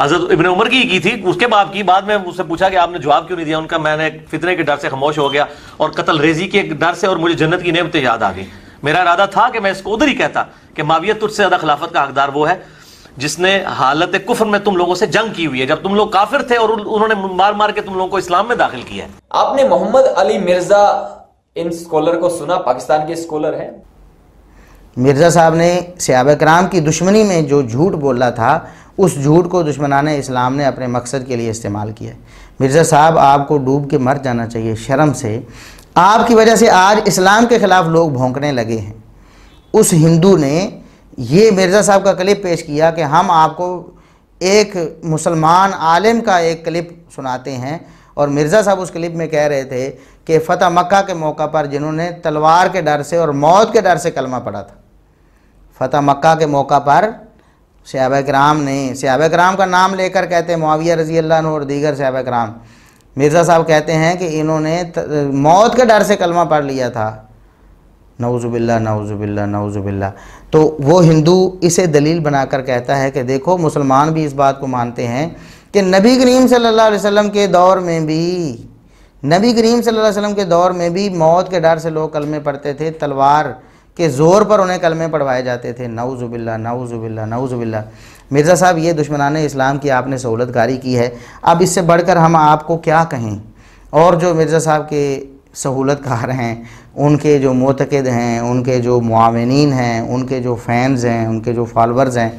حضرت ابن عمر کی تھی، اس کے باپ کی۔ بعد میں اس سے پوچھا کہ آپ نے جواب کیوں نہیں دیا، ان کا میں نے فتنے کے ڈر سے خاموش ہو گیا اور قتل ریزی کے ڈر سے، اور مجھے جنت کی نعمتیں یاد آ گئی۔ میرا ارادہ تھا کہ میں اس کو ادھر ہی کہتا کہ معاویہ تجھ سے زیادہ خلافت کا حقدار وہ ہے جس نے حالت کفر میں تم لوگوں سے جنگ کی ہوئی ہے، جب تم لوگ کافر تھے اور انہوں نے مار کے تم لوگوں کو اسلام میں داخل کیا ہے۔ آپ نے محمد علی مرزا ان سکولر کو سنا، پاکستان کے سکولر ہیں۔ مرزا صاحب نے صحابہ کرام کی دشمنی میں جو جھوٹ بولا تھا، اس جھوٹ کو دشمنان اسلام نے اپنے مقصد کے لیے استعمال کیا ہے۔ مرزا صاحب آپ کو ڈوب کے مر جانا چاہیے شرم سے، آپ کی وجہ سے آج اسلام کے خلاف لوگ بھونکنے لگے ہیں۔ اس ہندو نے یہ مرزا صاحب کا کلپ پیش کیا کہ ہم آپ کو ایک مسلمان عالم کا ایک کلپ سناتے ہیں، اور مرزا صاحب اس کلپ میں کہہ رہے تھے کہ فتح مکہ کے موقع پر جنہوں نے تلوار کے ڈر سے اور موت کے ڈر سے کلمہ پڑھا تھا، فتح مکہ کے موقع پر صحابہ کرام نے، صحابہ کرام کا نام لے کر کہتے ہیں معاویہ رضی اللہ عنہ اور دیگر صحابہ کرام، مرزا صاحب کہتے ہیں کہ انہوں نے موت کے ڈر سے کلمہ پڑھ لیا تھا، نعوذ باللہ نعوذ باللہ نعوذ باللہ۔ تو وہ ہندو اسے دلیل بنا کر کہتا ہے کہ دیکھو مسلمان بھی اس بات کو مانتے ہیں کہ نبی کریم صلی اللہ علیہ وسلم کے دور میں بھی، نبی کریم صلی اللہ علیہ وسلم کے دور میں بھی موت کے ڈر سے لوگ کلمے پڑھتے تھے، تلوار کے زور پر انہیں کلمے پڑھوائے جاتے تھے، نعوذ باللہ نعوذ باللہ نعوذ باللہ۔ مرزا صاحب یہ دشمنان اسلام کی آپ نے سہولت کاری کی ہے، اب اس سے بڑھ کر ہم آپ کو کیا کہیں۔ اور جو مرزا صاحب کے سہولت کار ہیں، ان کے جو معتقد ہیں، ان کے جو معاونین ہیں، ان کے جو فینز ہیں، ان کے جو فالورز ہیں،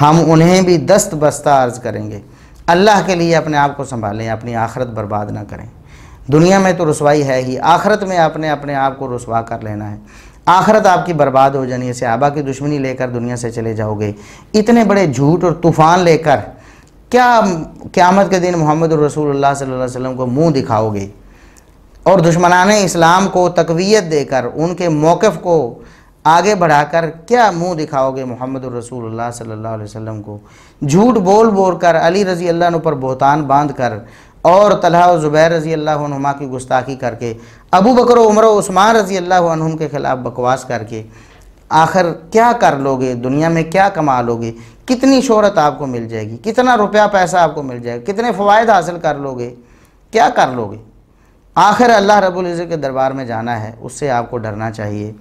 ہم انہیں بھی دست بستہ عرض کریں گے، اللہ کے لیے اپنے آپ کو سنبھالیں، اپنی آخرت برباد نہ کریں۔ دنیا میں تو رسوائی ہے ہی، آخرت میں اپنے آپ کو رسوا کر لینا ہے، آخرت آپ کی برباد ہو جانی ہے۔ صحابہ کی دشمنی لے کر دنیا سے چلے جاؤ گے، اتنے بڑے جھوٹ اور طوفان لے کر کیا قیامت کے دن محمد الرسول اللہ صلی اللہ علیہ وسلم کو منہ دکھاؤ گے؟ اور دشمنان اسلام کو تقویت دے کر ان کے موقف کو آگے بڑھا کر کیا منہ دکھاؤ گے محمد الرسول اللہ صلی اللہ علیہ وسلم کو؟ جھوٹ بول بول کر، علی رضی اللہ عنہ پر بہتان باندھ کر، اور طلحہ و زبیر رضی اللہ عنہما کی گستاخی کر کے، ابو بکر و عمر و عثمان رضی اللہ عنہم کے خلاف بکواس کر کے، آخر کیا کر لو گے؟ دنیا میں کیا کما لو گے؟ کتنی شہرت آپ کو مل جائے گی؟ کتنا روپیہ پیسہ آپ کو مل جائے گا؟ کتنے فوائد حاصل کر لو گے؟ کیا کر لو گے؟ آخر اللہ رب العزت کے دربار میں جانا ہے، اس سے آپ کو ڈرنا چاہیے۔